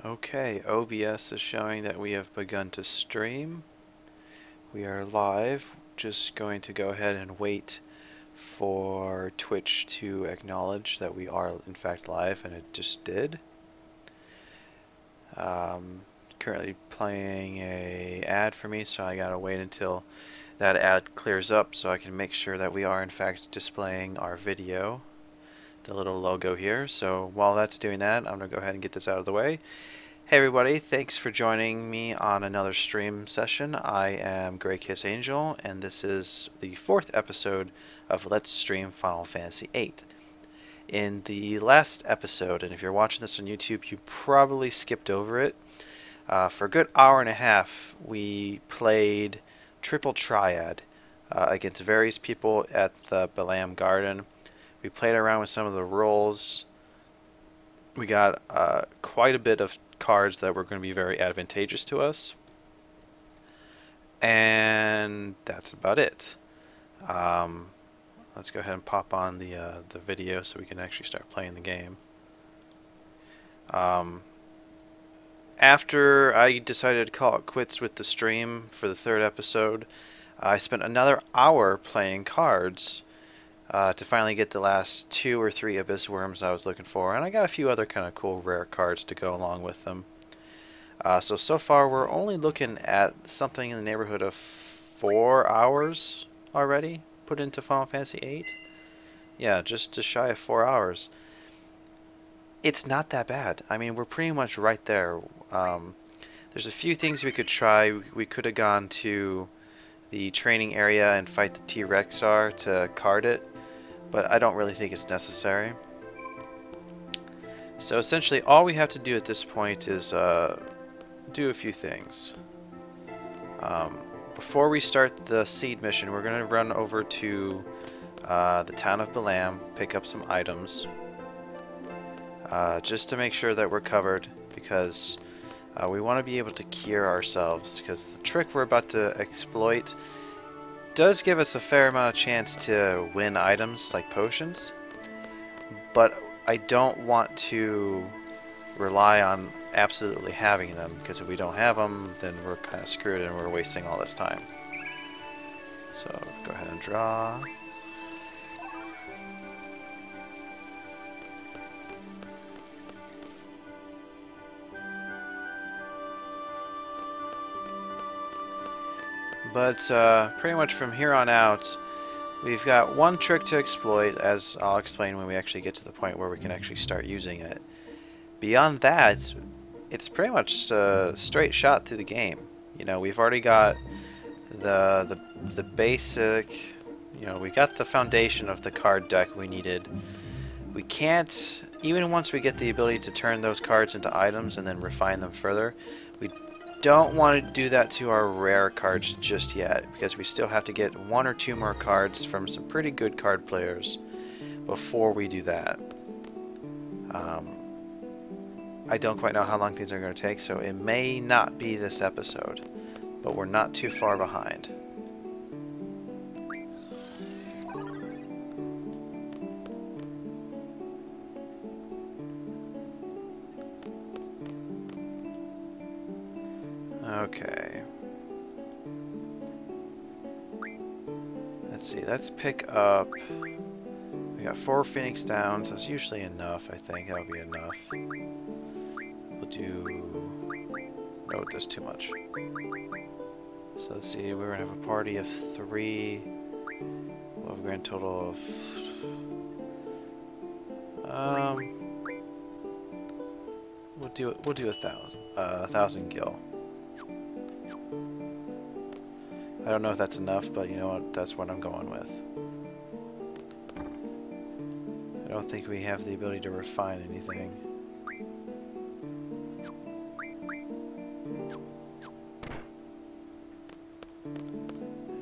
Okay, OBS is showing that we have begun to stream. We are live. Just going to go ahead and wait for Twitch to acknowledge that we are in fact live, and it just did. Currently playing a ad for me, so I gotta wait until that ad clears up so I can make sure that we are in fact displaying our video, the little logo here. So while that's doing that, I'm gonna go ahead and get this out of the way. Hey everybody, thanks for joining me on another stream session. I am grekaosangel, and this is the 4th episode of Let's Stream Final Fantasy VIII. In the last episode, and if you're watching this on YouTube, you probably skipped over it. For a good hour and a half, we played Triple Triad against various people at the Balam Garden. We played around with some of the roles. We got quite a bit of cards that were going to be very advantageous to us, and that's about it. Let's go ahead and pop on the video so we can actually start playing the game. After I decided to call it quits with the stream for the 3rd episode, I spent another hour playing cards to finally get the last 2 or 3 Abyss Worms I was looking for, and I got a few other kind of cool rare cards to go along with them. So far we're only looking at something in the neighborhood of 4 hours already put into Final Fantasy VIII. Yeah, just shy of 4 hours. It's not that bad. I mean, we're pretty much right there. There's a few things we could try. We could have gone to the training area and fight the T-Rexar to card it, but I don't really think it's necessary. So essentially all we have to do at this point is do a few things. Before we start the SeeD mission, we're going to run over to the town of Balam, pick up some items, just to make sure that we're covered, because we want to be able to cure ourselves, because the trick we're about to exploit does give us a fair amount of chance to win items like potions, but I don't want to rely on absolutely having them, because if we don't have them, then we're kind of screwed and we're wasting all this time. So go ahead and draw. But pretty much from here on out, we've got one trick to exploit, as I'll explain when we actually get to the point where we can actually start using it. Beyond that, it's pretty much a straight shot through the game. You know, we've already got the basic, you know, we got the foundation of the card deck we needed. We can't, even once we get the ability to turn those cards into items and then refine them further, we don't want to do that to our rare cards just yet, because we still have to get 1 or 2 more cards from some pretty good card players before we do that. I don't quite know how long things are going to take, so it may not be this episode, but we're not too far behind. Okay. Let's see, let's pick up. We got 4 Phoenix Downs. That's usually enough, I think. That'll be enough. We'll do. No, that's too much. So let's see, we're gonna have a party of 3. We'll have a grand total of. We'll do 1,000 gil. I don't know if that's enough, but you know what? That's what I'm going with. I don't think we have the ability to refine anything.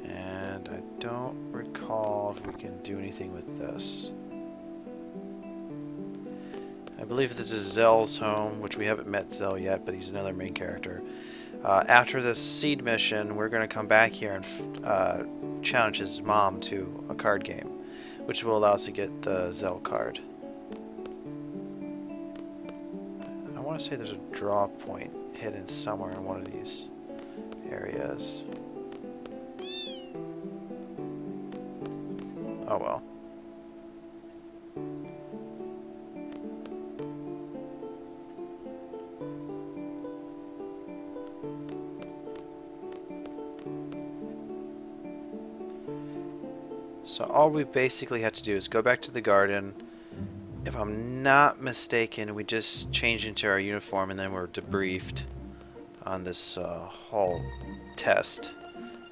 And I don't recall if we can do anything with this. I believe this is Zell's home, which we haven't met Zell yet, but he's another main character. After this SeeD mission, we're going to come back here and challenge his mom to a card game, which will allow us to get the Zell card. I want to say there's a draw point hidden somewhere in one of these areas. Oh well. So all we basically have to do is go back to the garden. If I'm not mistaken, we just change into our uniform and then we're debriefed on this whole test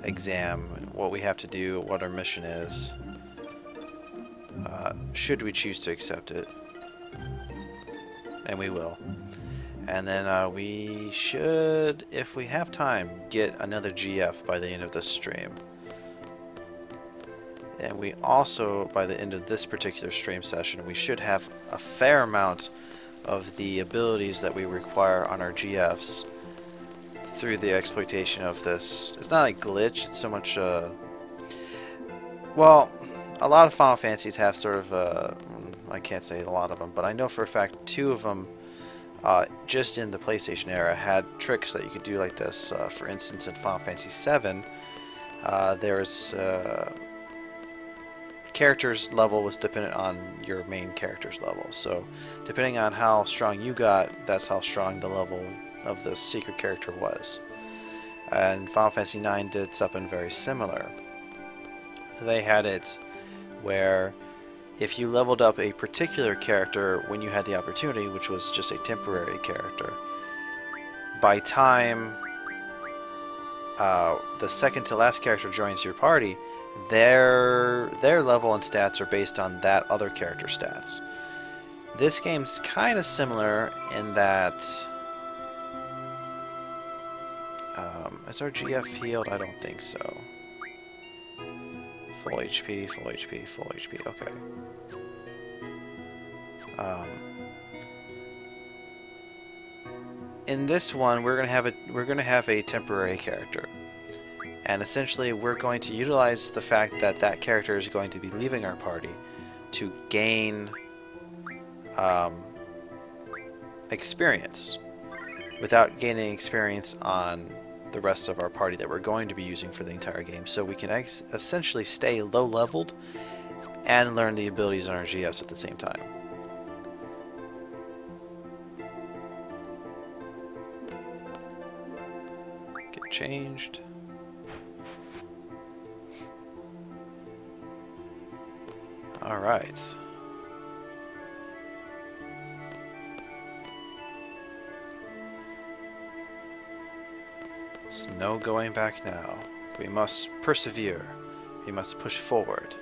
exam, what we have to do, what our mission is, should we choose to accept it. And we will. And then we should, if we have time, get another GF by the end of this stream. And we also, by the end of this particular stream session, we should have a fair amount of the abilities that we require on our GFs through the exploitation of this. It's not a glitch, it's so much, well, a lot of Final Fantasies have sort of, I can't say a lot of them, but I know for a fact 2 of them, just in the PlayStation era, had tricks that you could do like this. For instance, in Final Fantasy VII, there's character's level was dependent on your main character's level. So depending on how strong you got, that's how strong the level of the secret character was. And Final Fantasy IX did something very similar. They had it where if you leveled up a particular character when you had the opportunity, which was just a temporary character, by time the second to last character joins your party, their level and stats are based on that other character's stats. This game's kind of similar in that is our GF healed? I don't think so. Full HP, full HP, full HP. Okay. In this one, we're gonna have a temporary character. And essentially, we're going to utilize the fact that that character is going to be leaving our party to gain experience without gaining experience on the rest of our party that we're going to be using for the entire game. So we can essentially stay low-leveled and learn the abilities on our GFs at the same time. Get changed. Alright. There's no going back now. We must persevere. We must push forward.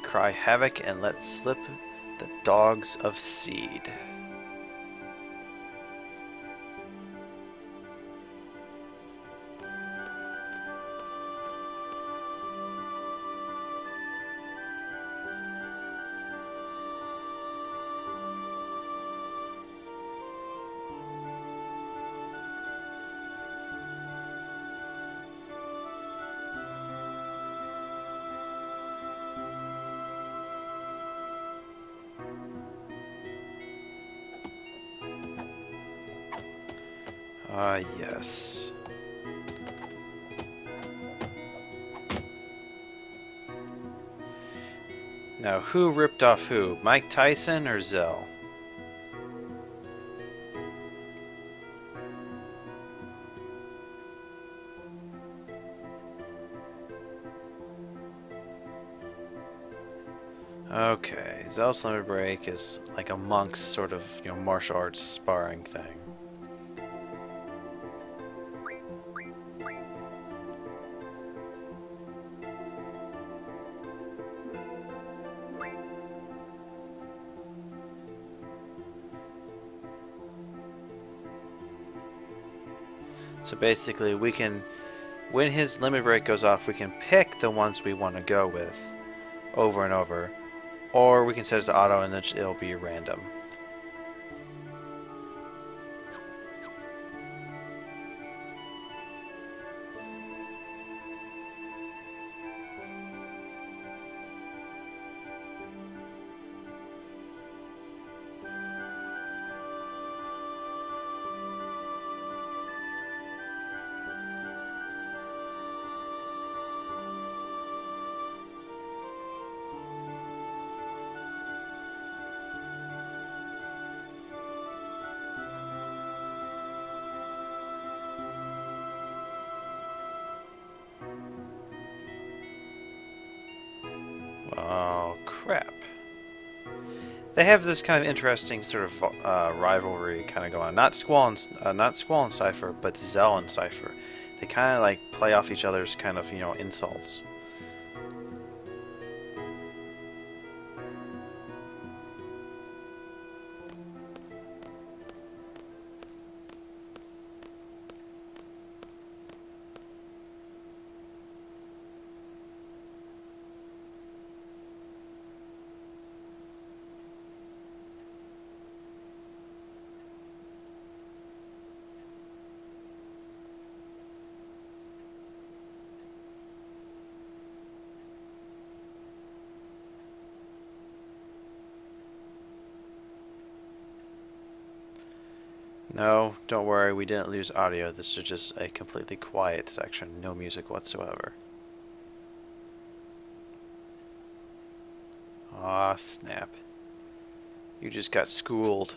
Cry havoc and let slip the dogs of SeeD. Ah, yes. Now, who ripped off who? Mike Tyson or Zell? Okay, Zell's limit break is like a monk's sort of, martial arts sparring thing. So basically, we can, when his limit break goes off, we can pick the ones we want to go with over and over, or we can set it to auto and then it'll be random. They have this kind of interesting sort of rivalry kind of going on. Not Squall and Seifer, but Zell and Seifer. They kind of like play off each other's kind of, you know, insults. No, don't worry, we didn't lose audio. This is just a completely quiet section, no music whatsoever. Aw, snap. You just got schooled.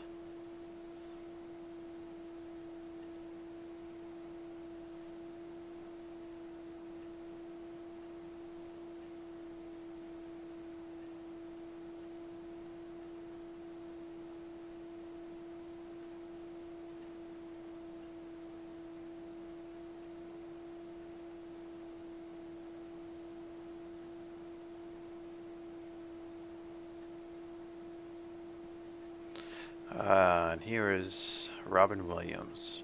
And here is Robin Williams.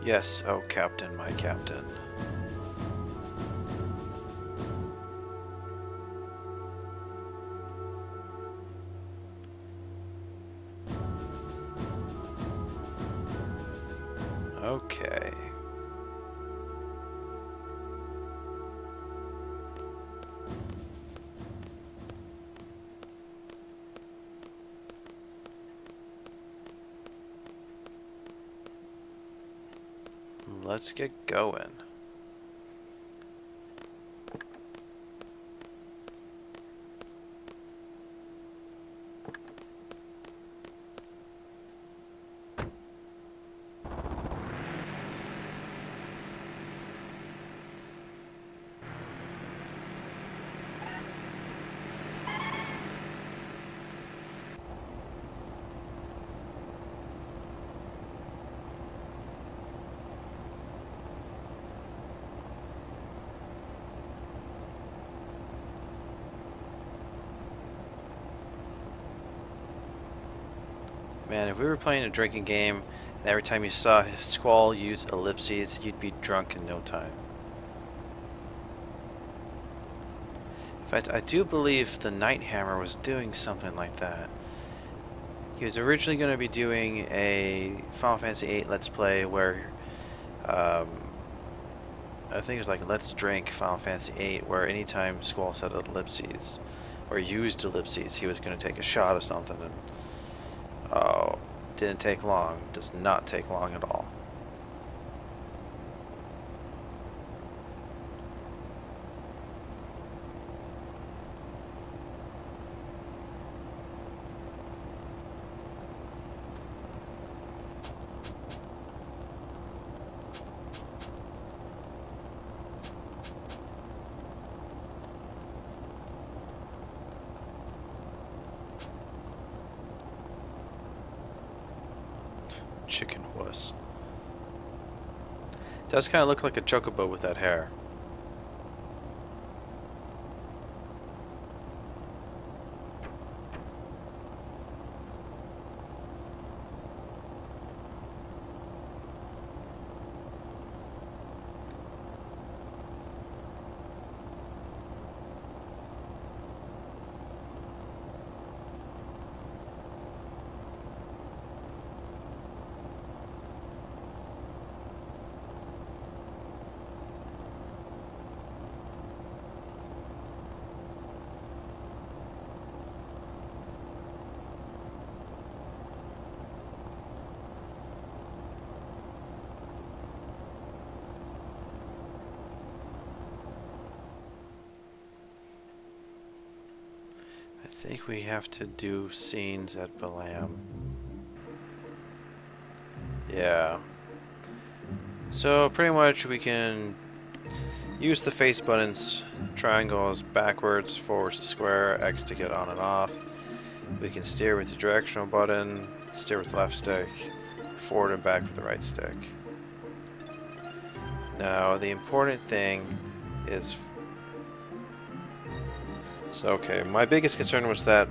Yes, oh Captain, my Captain. Okay. Let's get going. Man, if we were playing a drinking game, and every time you saw Squall use ellipses, you'd be drunk in no time. In fact, I do believe the Night Hammer was doing something like that. He was originally going to be doing a Final Fantasy VIII Let's Play where, I think it was like Let's Drink Final Fantasy VIII, where anytime Squall said ellipses, or used ellipses, he was going to take a shot of something, and oh, didn't take long. Does not take long at all. Chicken wuss. Does kind of look like a chocobo with that hair. think we have to do scenes at Balam. Yeah. So pretty much we can use the face buttons, triangles backwards, forwards to square, X to get on and off. We can steer with the directional button, steer with the left stick, forward and back with the right stick. Now the important thing is... So okay, my biggest concern was that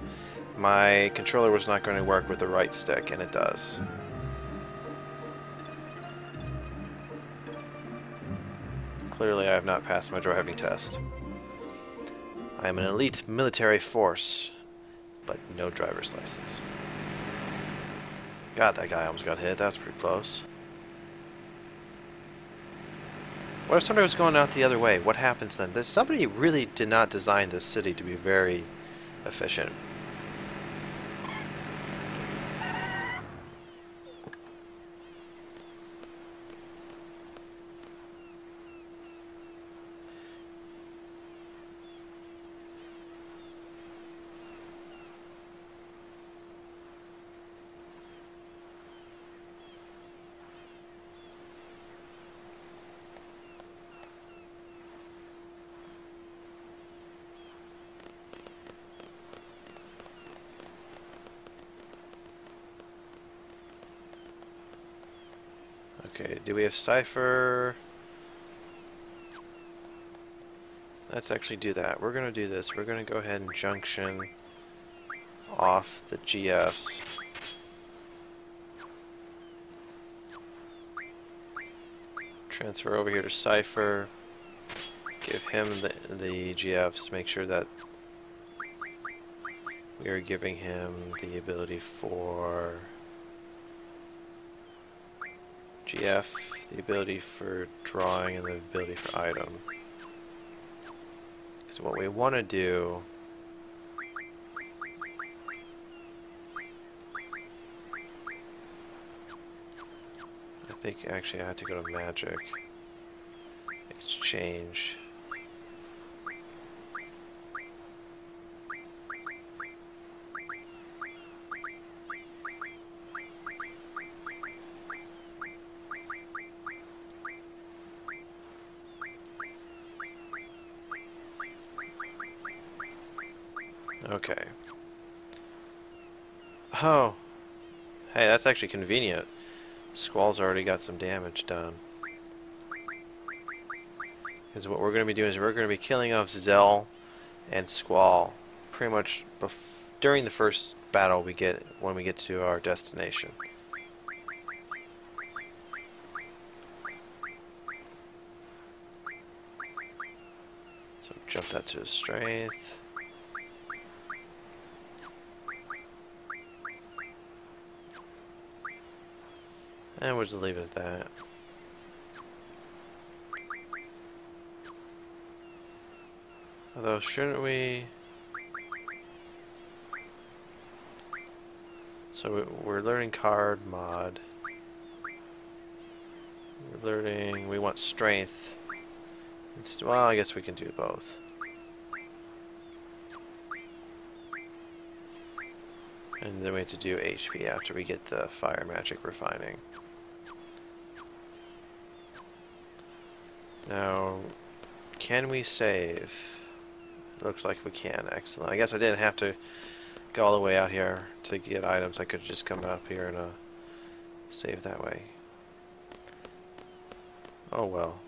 my controller was not going to work with the right stick, and it does. Clearly I have not passed my driving test. I am an elite military force, but no driver's license. God, that guy almost got hit. That was pretty close. What if somebody was going out the other way? What happens then? Somebody really did not design this city to be very efficient. Okay, do we have Seifer? Let's actually do that. We're going to do this. We're going to go ahead and junction off the GFs. Transfer over here to Seifer. Give him the GFs. Make sure that we are giving him the ability for GF, the ability for drawing, and the ability for item. So what we want to do I think actually I have to go to magic. Exchange. Okay. Oh. Hey, that's actually convenient. Squall's already got some damage done. Because what we're going to be doing is we're going to be killing off Zell and Squall pretty much during the first battle we get when we get to our destination. So jump that to his strength. And we'll just leave it at that. Although, shouldn't we... So we're learning card mod. We're learning... We want strength. Well, I guess we can do both. And then we have to do HP after we get the fire magic refining. Now, can we save? Looks like we can. Excellent. I guess I didn't have to go all the way out here to get items. I could just come up here and save that way. Oh well.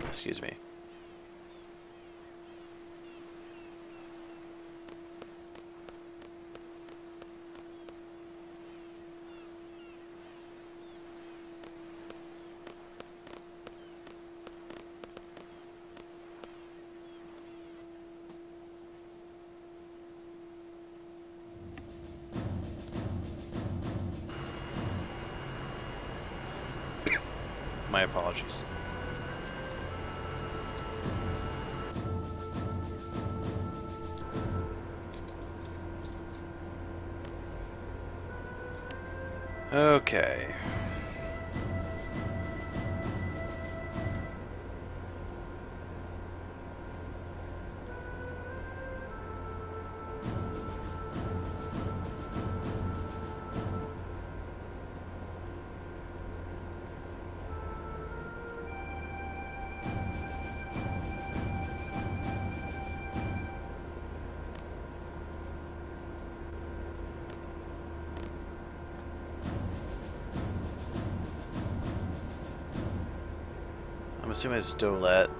Excuse me. My apologies. Okay. I'm assuming it's Dollet.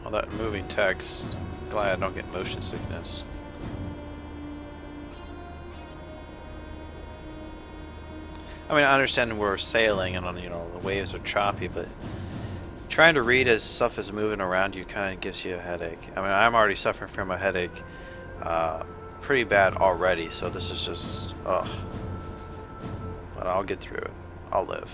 All that moving text. Glad I don't get motion sickness. I mean, I understand we're sailing and you know the waves are choppy, but trying to read as stuff is moving around you kind of gives you a headache. I mean, I'm already suffering from a headache, pretty bad already. So this is just, ugh. But I'll get through it. I'll live.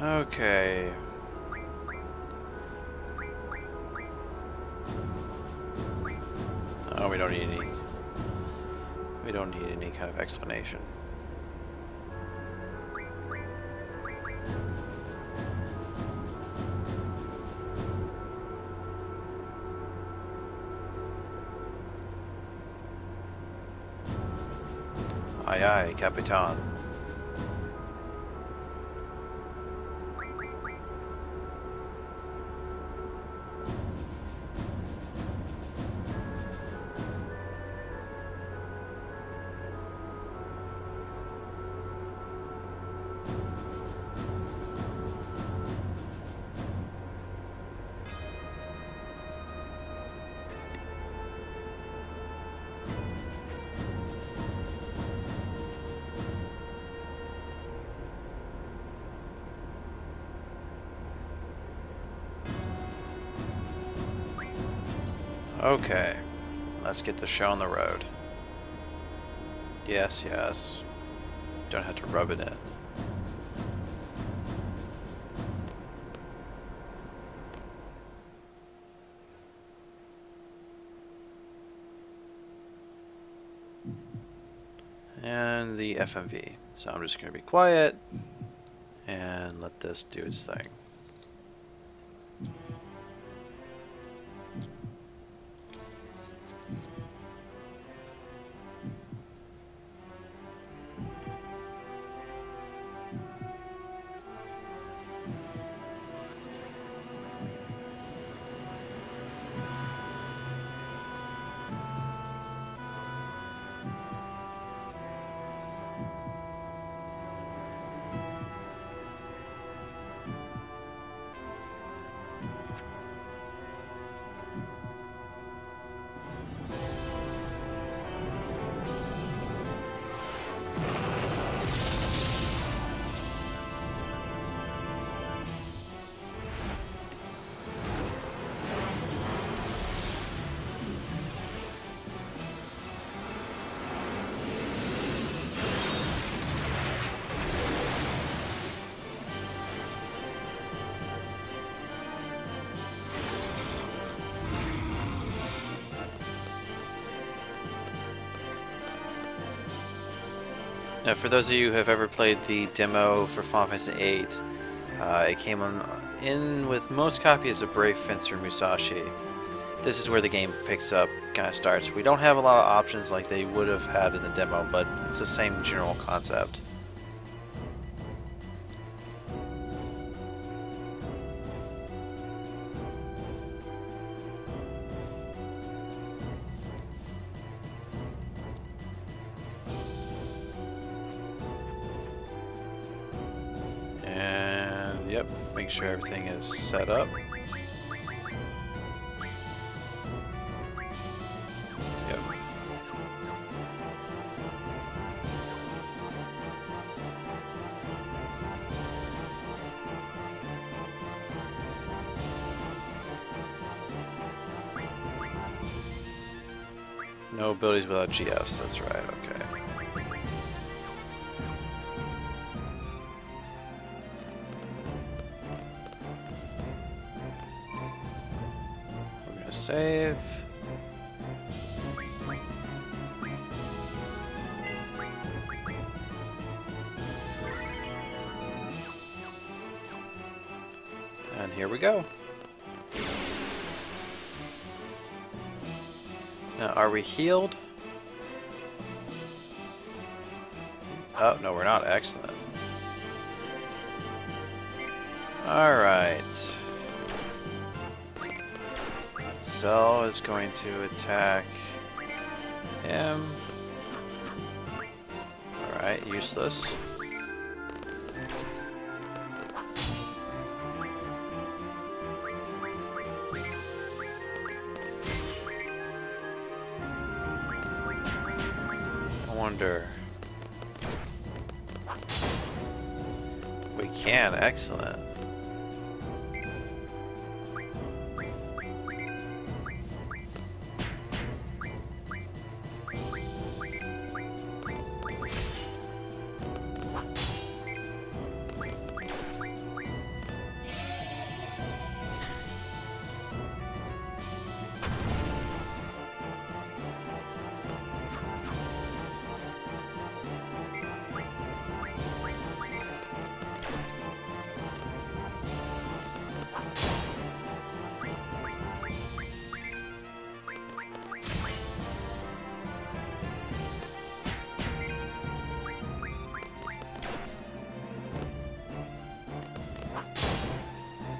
Okay. Oh, we don't need any. We don't need any kind of explanation. Aye, aye, Capitan. Okay, let's get the show on the road. Yes, yes. Don't have to rub it in. And the FMV. So I'm just going to be quiet and let this do its thing. Now, for those of you who have ever played the demo for Final Fantasy VIII, it came in with most copies of Brave Fencer Musashi. This is where the game picks up, kind of starts. We don't have a lot of options like they would have had in the demo, but it's the same general concept. And yep, make sure everything is set up. Yep. No abilities without GFs, that's right, okay. We're gonna save. And here we go. Now, are we healed? Oh, no, we're not. Excellent. Alright. Cell is going to attack him. Alright, useless. Wonder. We can, excellent.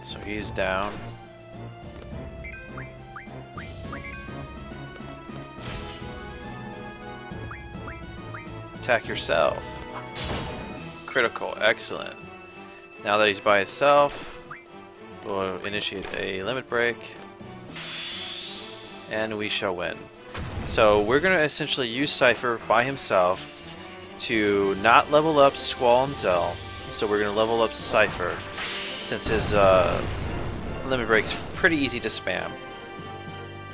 So he's down. Attack yourself. Critical, excellent. Now that he's by himself, we'll initiate a limit break. And we shall win. So we're going to essentially use Seifer by himself to not level up Squall and Zell. So we're going to level up Seifer, since his limit break's pretty easy to spam.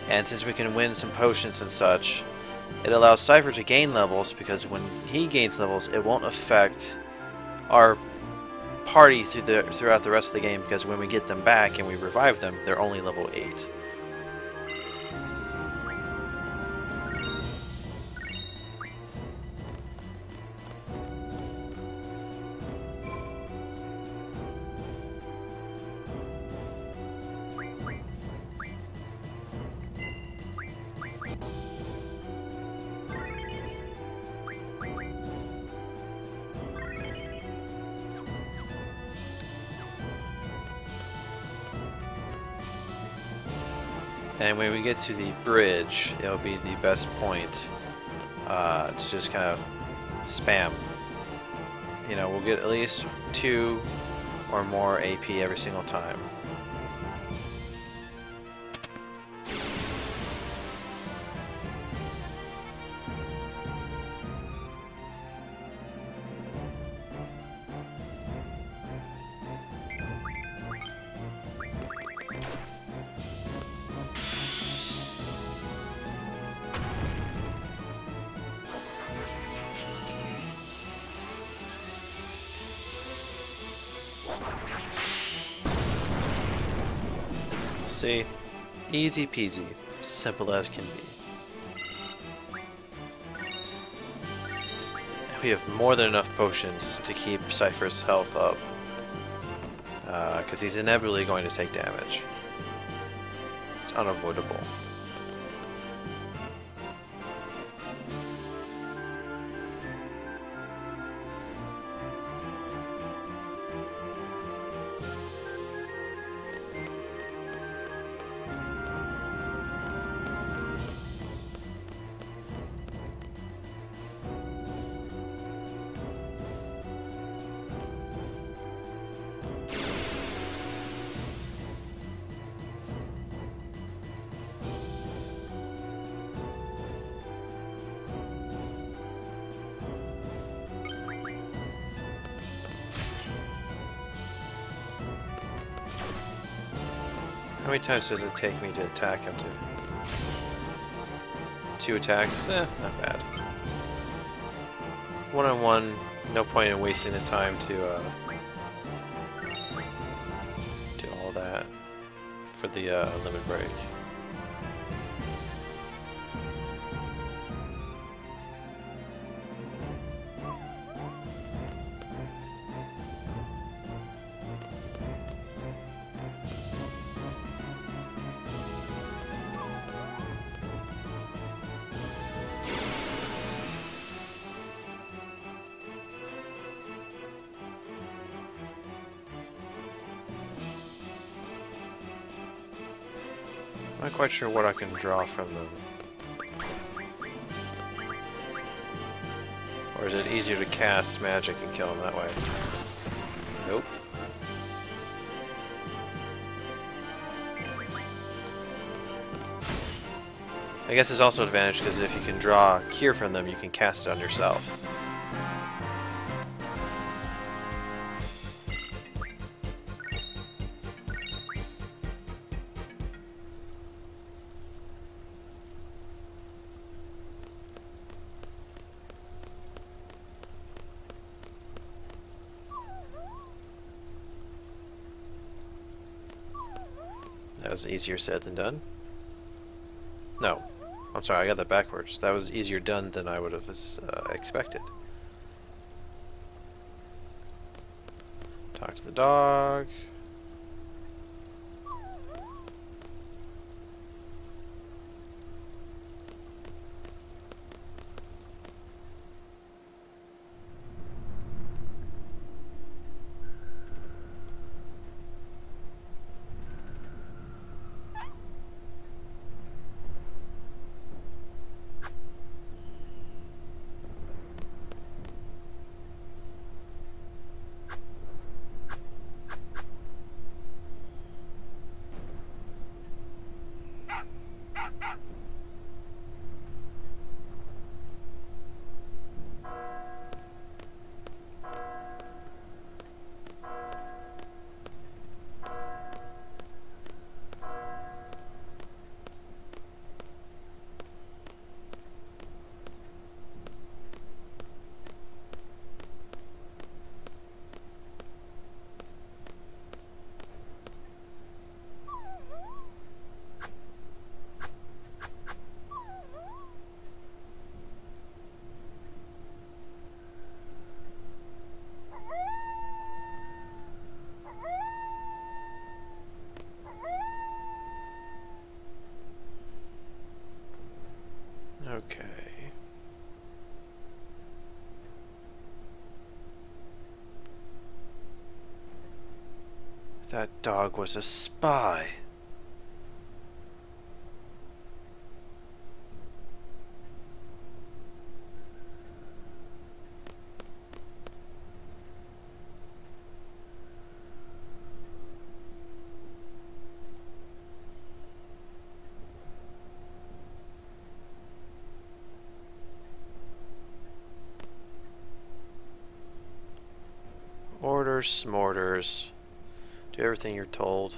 And since we can win some potions and such, it allows Seifer to gain levels, because when he gains levels, it won't affect our party throughout the rest of the game, because when we get them back and we revive them, they're only level 8. And when we get to the bridge, it'll be the best point to just kind of spam. You know, we'll get at least 2 or more AP every single time. See? Easy peasy. Simple as can be. we have more than enough potions to keep Seifer's health up. Because he's inevitably going to take damage. It's unavoidable. How many times does it take me to attack him to? 2 attacks? Not bad. One-on-one, no point in wasting the time to do all that for the limit break. I'm not quite sure what I can draw from them. Or is it easier to cast magic and kill them that way? Nope. I guess there's also an advantage because if you can draw Cure from them, you can cast it on yourself. That was easier said than done. No. I'm sorry, I got that backwards. That was easier done than I would have expected. Talk to the dog. Okay. That dog was a spy. Orders, smorders. Do everything you're told.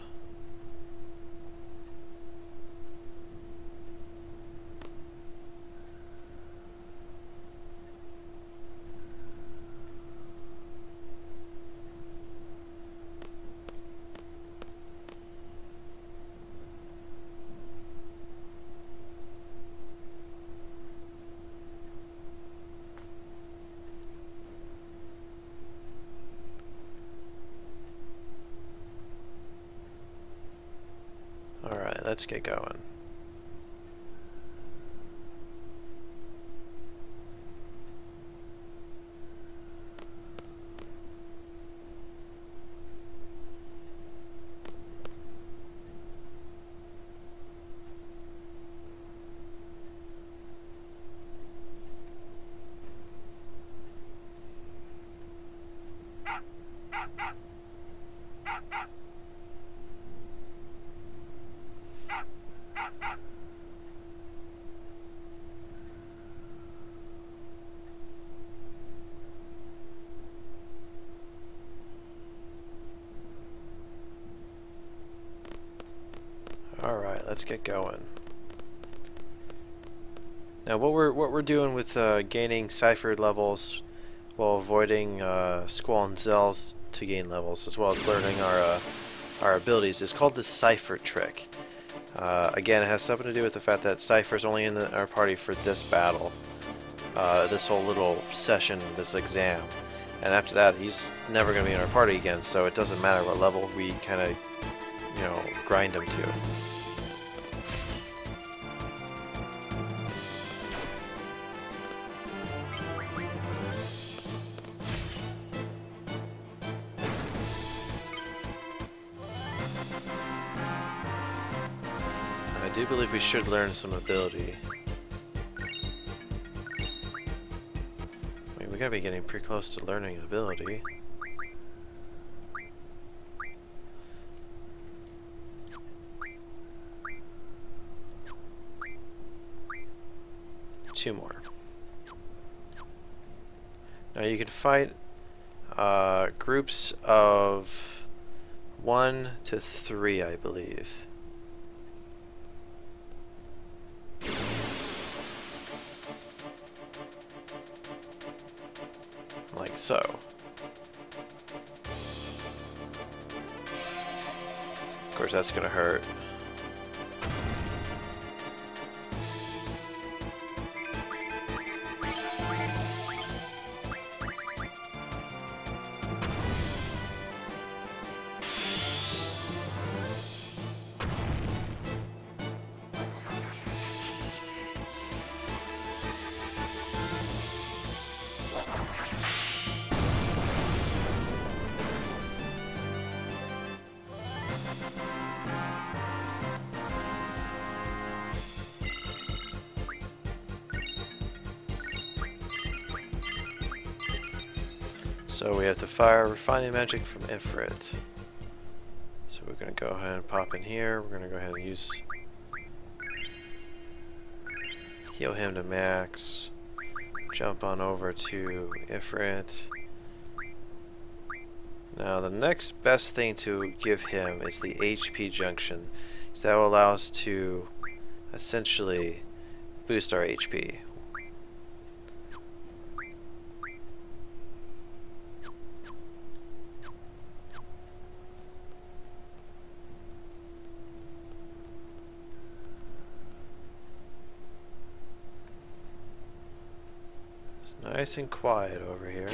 let's get going. Alright, let's get going. Now what we're doing with gaining Seifer levels while avoiding Squall and Zels to gain levels, as well as learning our abilities, is called the Seifer trick. Again, it has something to do with the fact that Seifer's only in our party for this battle, this whole little session, this exam, and after that he's never going to be in our party again, so it doesn't matter what level we kind of, you know, grind him to. I do believe we should learn some ability. I mean, we gotta be getting pretty close to learning ability. Two more. Now you can fight groups of 1 to 3, I believe. Like so. Of course, that's gonna hurt. So we have to fire refining magic from Ifrit. So we're going to go ahead and pop in here. We're going to go ahead and use heal him to max. Jump on over to Ifrit. Now the next best thing to give him is the HP junction. So that will allow us to essentially boost our HP. Nice and quiet over here.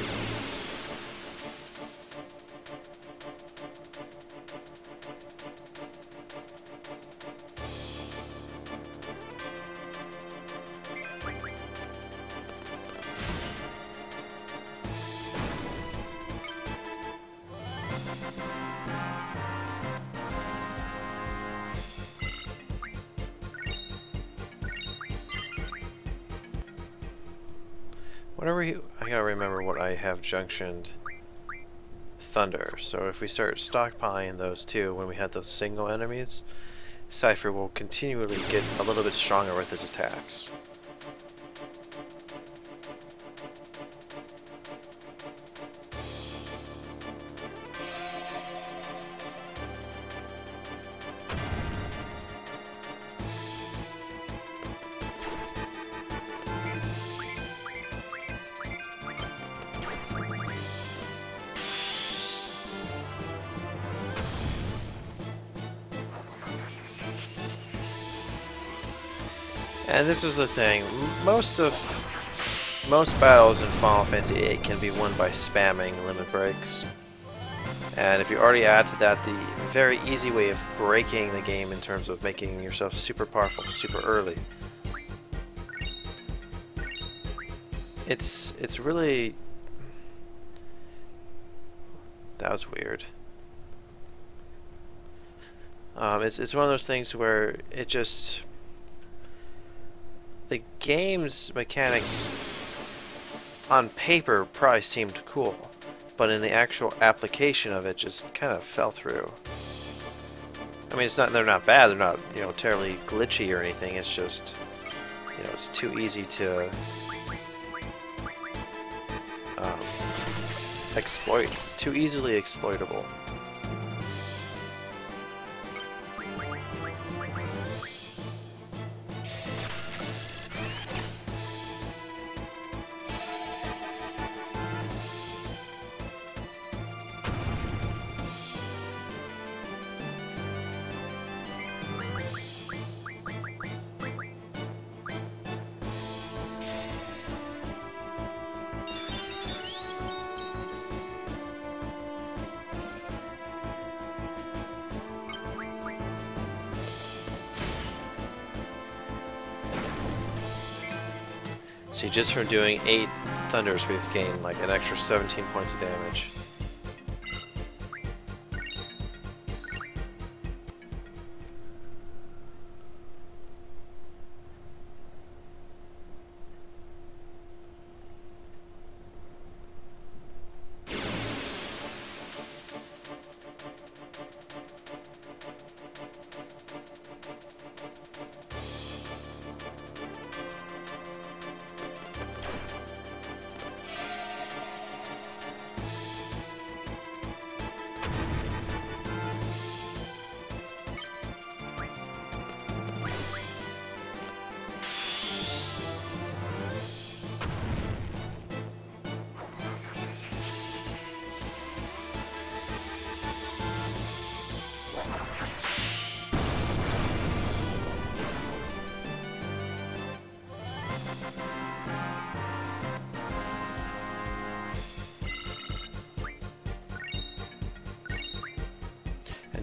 I gotta remember what I have junctioned Thunder. So if we start stockpiling those two when we have those single enemies, Seifer will continually get a little bit stronger with his attacks. And this is the thing, most battles in Final Fantasy VIII can be won by spamming limit breaks. And if you already add to that the very easy way of breaking the game in terms of making yourself super powerful super early, it's really... That was weird. It's one of those things where it just... The game's mechanics on paper probably seemed cool, but in the actual application of it just kind of fell through. I mean, they're not bad, they're not, you know, terribly glitchy or anything, it's just, you know, it's too easy to exploit, too easily exploitable. See, just from doing 8 thunders, we've gained like an extra 17 points of damage.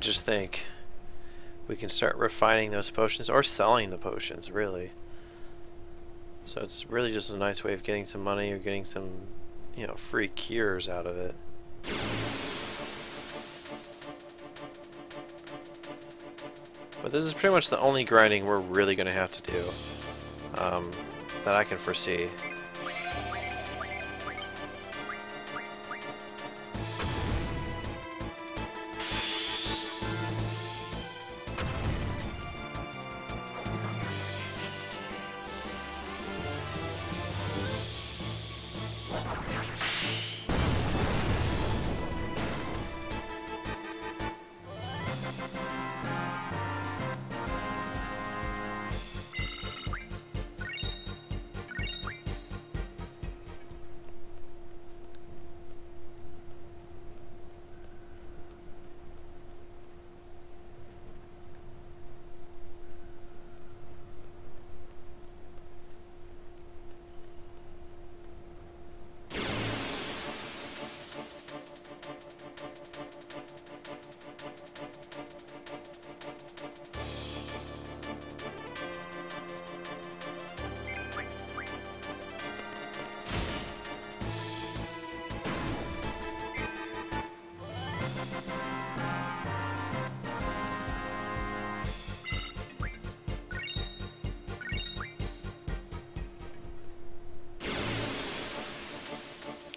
Just think, we can start refining those potions or selling the potions, really. So it's really just a nice way of getting some money or getting some, you know, free cures out of it. But this is pretty much the only grinding we're really going to have to do that I can foresee.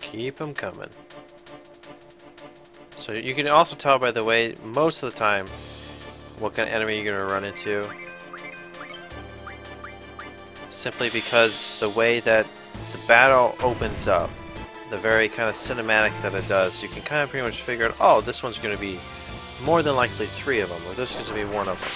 Keep them coming. So you can also tell by the way, most of the time, what kind of enemy you're going to run into. Simply because the way that the battle opens up, the very kind of cinematic that it does, you can kind of pretty much figure out, oh, this one's going to be more than likely 3 of them, or this is going to be 1 of them.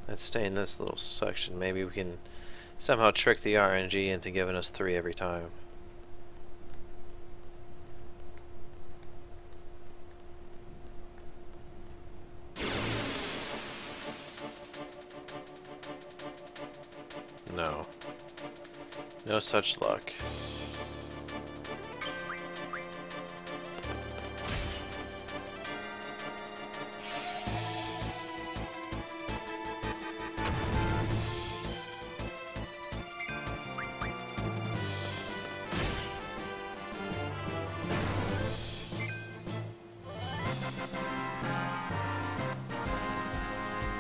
Let's stay in this little section. Maybe we can somehow trick the RNG into giving us 3 every time. No. No such luck.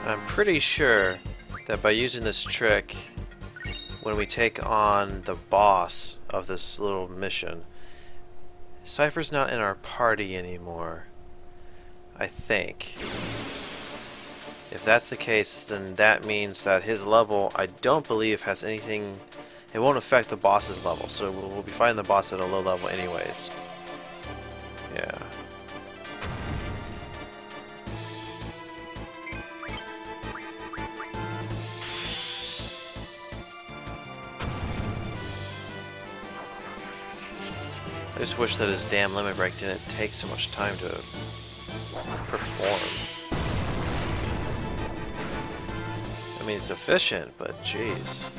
I'm pretty sure that by using this trick, when we take on the boss of this little mission, Seifer's not in our party anymore. I think. If that's the case, then that means that his level, I don't believe, has anything... It won't affect the boss's level, so we'll be fighting the boss at a low level anyways. Yeah. I just wish that his damn limit break didn't take so much time to perform. I mean, it's efficient, but jeez.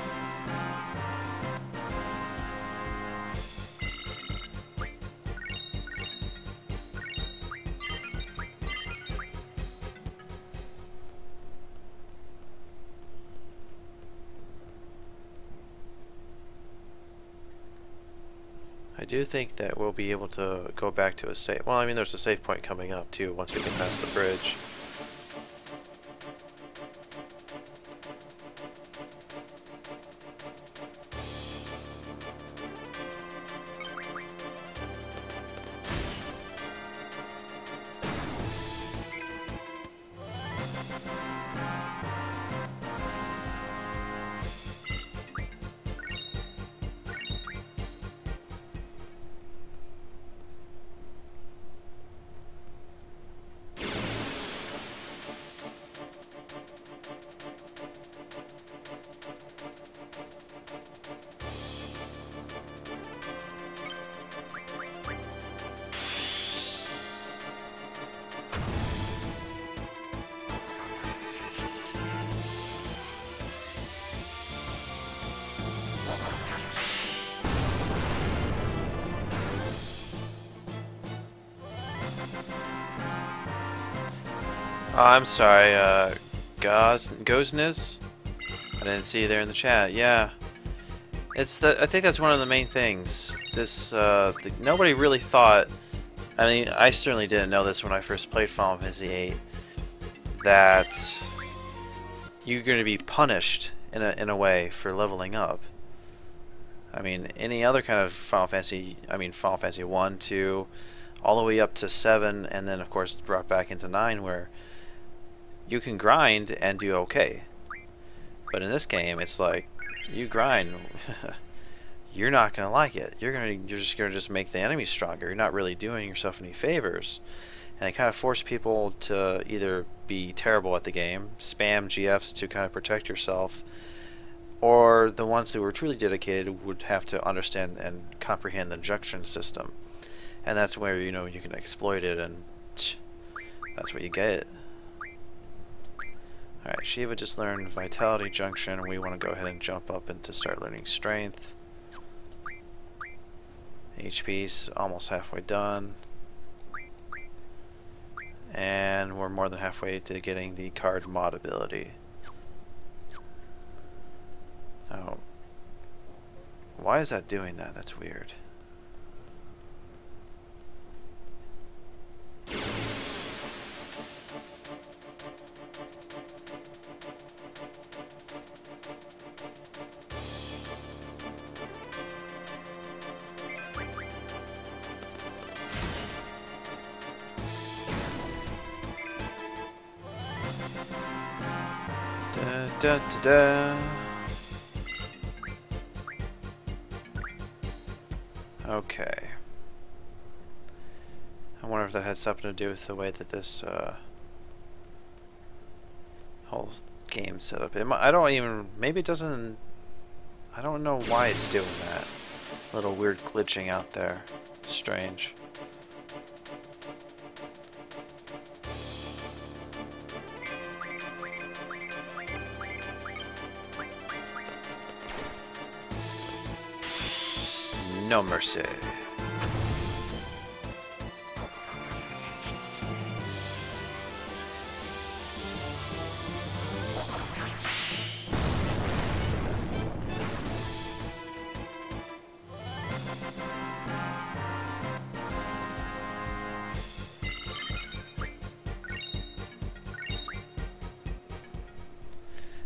I do think that we'll be able to go back to a save. Well, I mean, there's a save point coming up too once we get past the bridge. Oh, I'm sorry, Gozniz? I didn't see you there in the chat. Yeah. I think that's one of the main things. This, nobody really thought, I mean, I certainly didn't know this when I first played Final Fantasy VIII, that you're going to be punished in a way for leveling up. I mean, any other kind of Final Fantasy, I mean, Final Fantasy 1, 2, all the way up to 7, and then, of course, brought back into 9, where you can grind and do okay. But in this game, it's like, you grind, you're not gonna like it. You're just gonna make the enemy stronger. You're not really doing yourself any favors, and it kind of forced people to either be terrible at the game, spam GFs to kind of protect yourself, or the ones who were truly dedicated would have to understand and comprehend the junction system, and that's where you can exploit it, and that's what you get. Alright, Shiva just learned Vitality Junction. We want to go ahead and jump up and to start learning Strength. HP's almost halfway done. And we're more than halfway to getting the card mod ability. Oh. Why is that doing that? That's weird. Da, da, da. Okay. I wonder if that had something to do with the way that this whole game's set up. I don't even... Maybe it doesn't... I don't know why it's doing that. Little weird glitching out there. Strange. no mercy.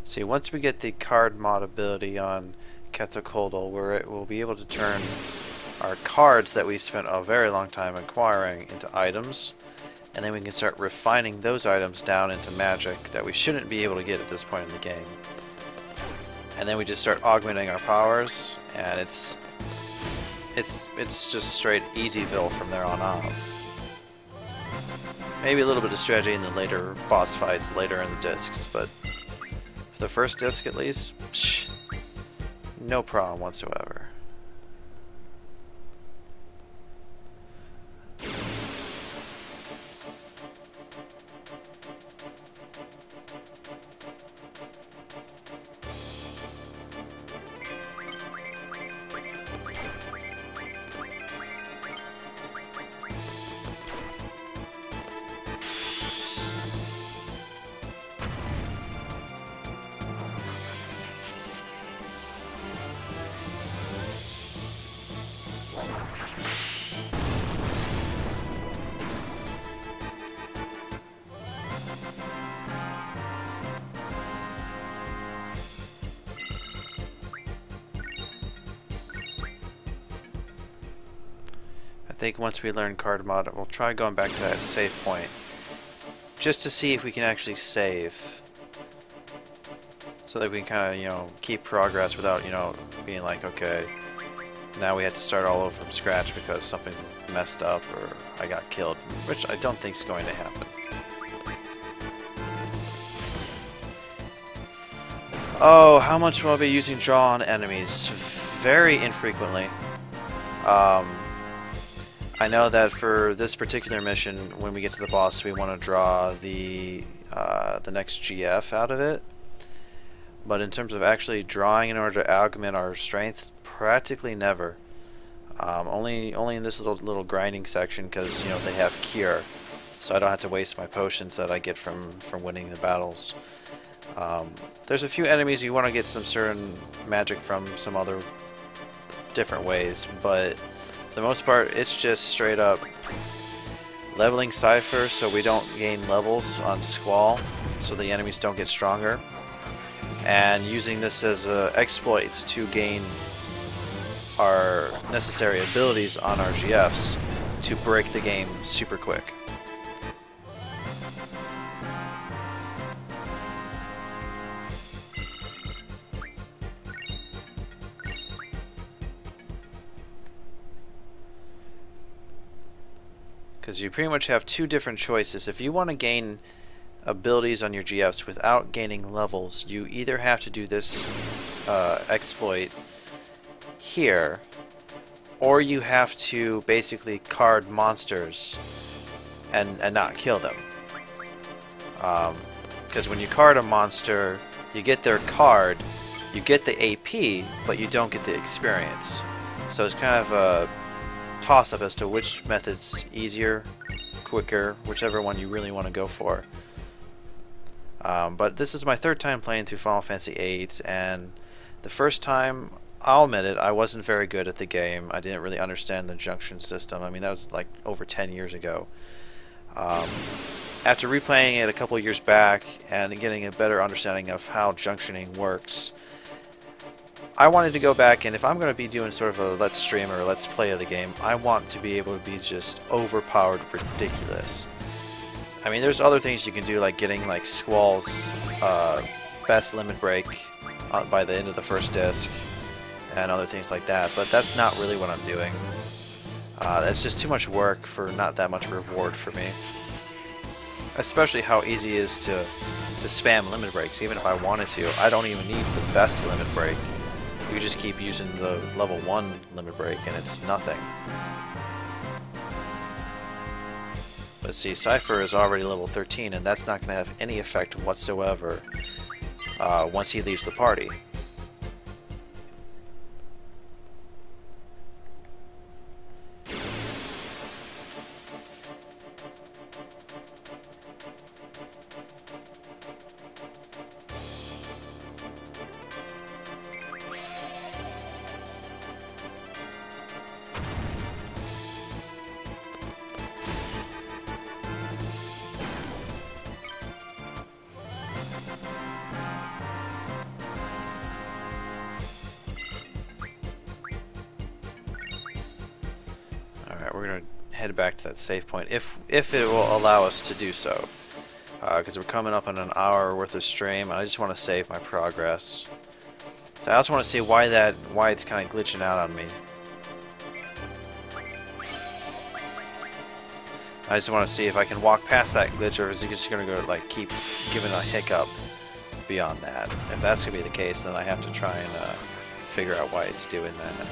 See, once we get the card mod ability on Quetzalcoatl, we'll be able to turn our cards that we spent a very long time acquiring into items, and then we can start refining those items down into magic that we shouldn't be able to get at this point in the game. And then we just start augmenting our powers, and it's just straight Easyville from there on out. Maybe a little bit of strategy in the later boss fights later in the discs, but for the first disc at least, psh, no problem whatsoever. I think once we learn card mod, we'll try going back to that save point just to see if we can actually save, so that we can kind of, keep progress without, being like, okay, now we have to start all over from scratch because something messed up or I got killed, which I don't think is going to happen. Oh, how much will I be using draw on enemies? Very infrequently. I know that for this particular mission, when we get to the boss, we want to draw the next GF out of it. But in terms of actually drawing in order to augment our strength, practically never. Only in this little grinding section, because they have cure, so I don't have to waste my potions that I get from winning the battles. There's a few enemies you want to get some certain magic from some other different ways, but for the most part, it's just straight up leveling Seifer so we don't gain levels on Squall, so the enemies don't get stronger, and using this as an exploit to gain our necessary abilities on our GFs to break the game super quick. Because you pretty much have two different choices. If you want to gain abilities on your GFs without gaining levels, you either have to do this exploit here, or you have to basically card monsters and not kill them. Because when you card a monster, you get their card, you get the AP, but you don't get the experience. So it's kind of a toss-up as to which method's easier, quicker, whichever one you really want to go for. But this is my third time playing through Final Fantasy VIII, and the first time, I'll admit it, I wasn't very good at the game. I didn't really understand the junction system. I mean, that was like over 10 years ago. After replaying it a couple years back and getting a better understanding of how junctioning works, I wanted to go back, and if I'm going to be doing sort of a let's stream or a let's play of the game, I want to be able to be just overpowered ridiculous. I mean, there's other things you can do, like getting like Squall's best limit break by the end of the first disc and other things like that, but that's not really what I'm doing. That's just too much work for not that much reward for me. Especially how easy it is to spam limit breaks. Even if I wanted to, I don't even need the best limit break. You just keep using the level 1 limit break and it's nothing. But see, Seifer is already level 13 and that's not going to have any effect whatsoever once he leaves the party. head back to that save point if it will allow us to do so. Because we're coming up on an hour worth of stream, and I just want to save my progress. So I also want to see why it's kind of glitching out on me. I just want to see if I can walk past that glitch, or is it just going to go like keep giving a hiccup beyond that. If that's going to be the case, then I have to try and figure out why it's doing that.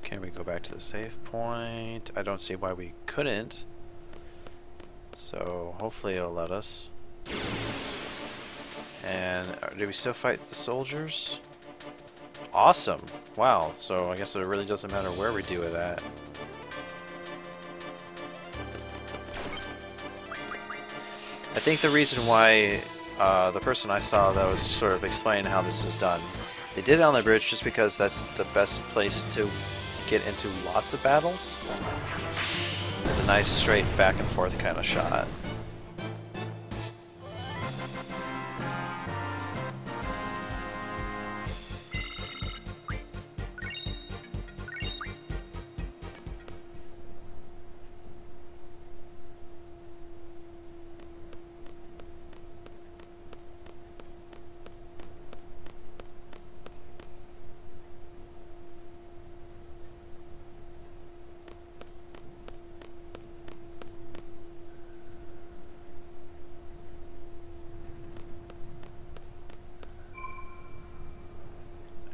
Can we go back to the save point? I don't see why we couldn't. So hopefully it'll let us. And do we still fight the soldiers? Awesome! Wow, so I guess it really doesn't matter where we do it at. I think the reason why the person I saw that was sort of explaining how this is done, they did it on the bridge just because that's the best place to get into lots of battles. It's a nice straight back and forth kind of shot.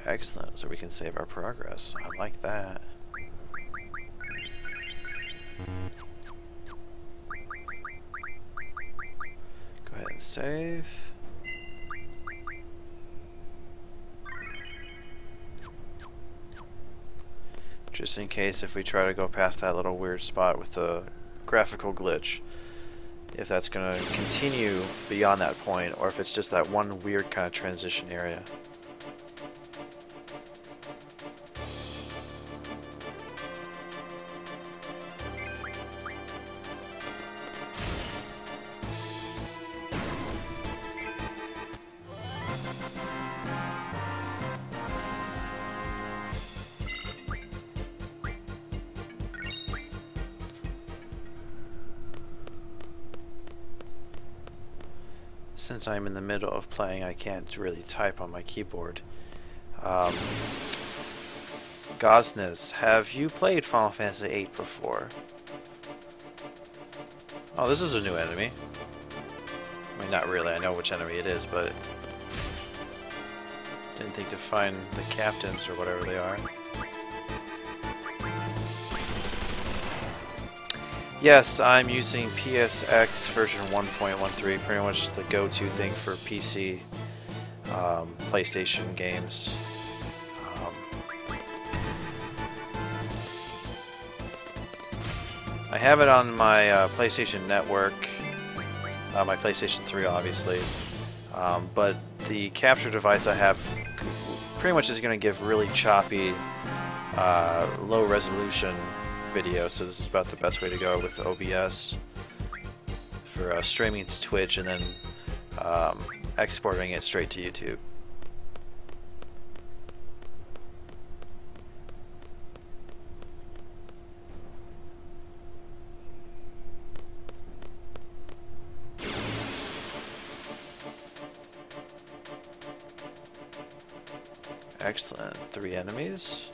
Excellent, so we can save our progress. I like that. Go ahead and save. Just in case if we try to go past that little weird spot with the graphical glitch, if that's going to continue beyond that point, or if it's just that one weird kind of transition area. Since I'm in the middle of playing, I can't really type on my keyboard. Gosnes, have you played Final Fantasy VIII before? Oh, this is a new enemy. I mean, not really, I know which enemy it is, but didn't think to find the captains or whatever they are. Yes, I'm using PSX version 1.13, pretty much the go-to thing for PC, PlayStation games. I have it on my PlayStation Network, my PlayStation 3 obviously, but the capture device I have pretty much is going to give really choppy, low resolution video, so this is about the best way to go with OBS for streaming to Twitch and then exporting it straight to YouTube. Excellent. 3 enemies.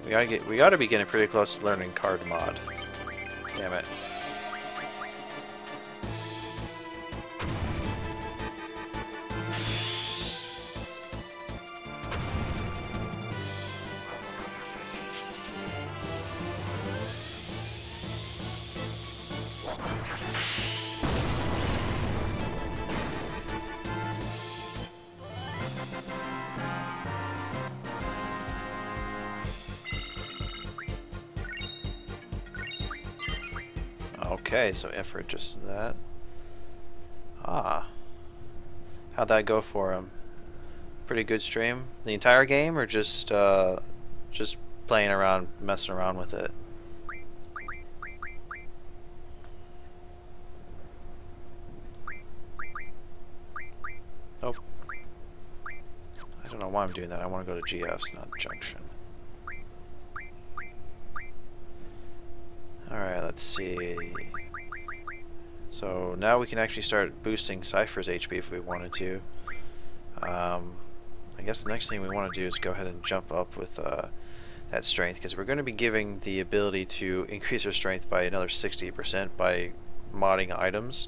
We gotta be getting pretty close to learning card mod. Damn it. Okay, so effort just that. Ah. How'd that go for him? Pretty good stream? The entire game, or just playing around, messing around with it? Oh. I don't know why I'm doing that. I want to go to GFs, not Junction. Alright, let's see. So now we can actually start boosting Seifer's HP if we wanted to. I guess the next thing we want to do is go ahead and jump up with that strength, because we're going to be giving the ability to increase our strength by another 60% by modding items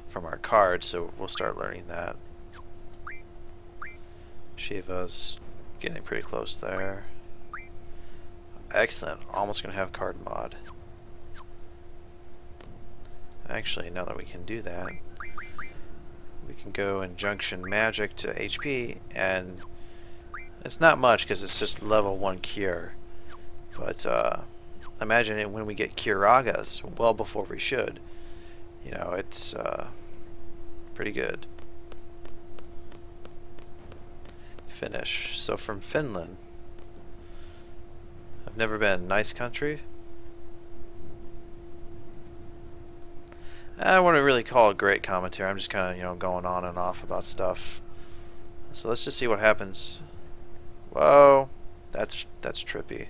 from our card, so we'll start learning that. Shiva's getting pretty close there. Excellent. Almost going to have card mod. Actually, now that we can do that, we can go and junction magic to HP, and it's not much because it's just level 1 cure. But imagine it when we get Curagas well before we should. You know, it's pretty good. Finnish. So from Finland. I've never been. Nice country. I wouldn't really call it great commentary. I'm just kind of, you know, going on and off about stuff. So let's just see what happens. Whoa, that's trippy.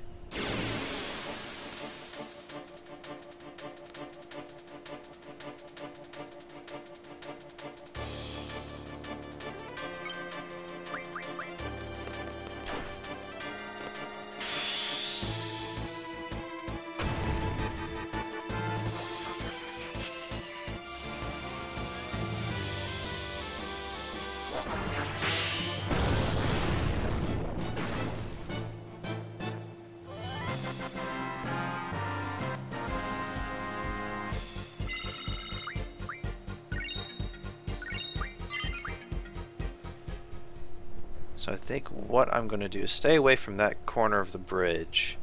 So I think what I'm going to do is stay away from that corner of the bridge.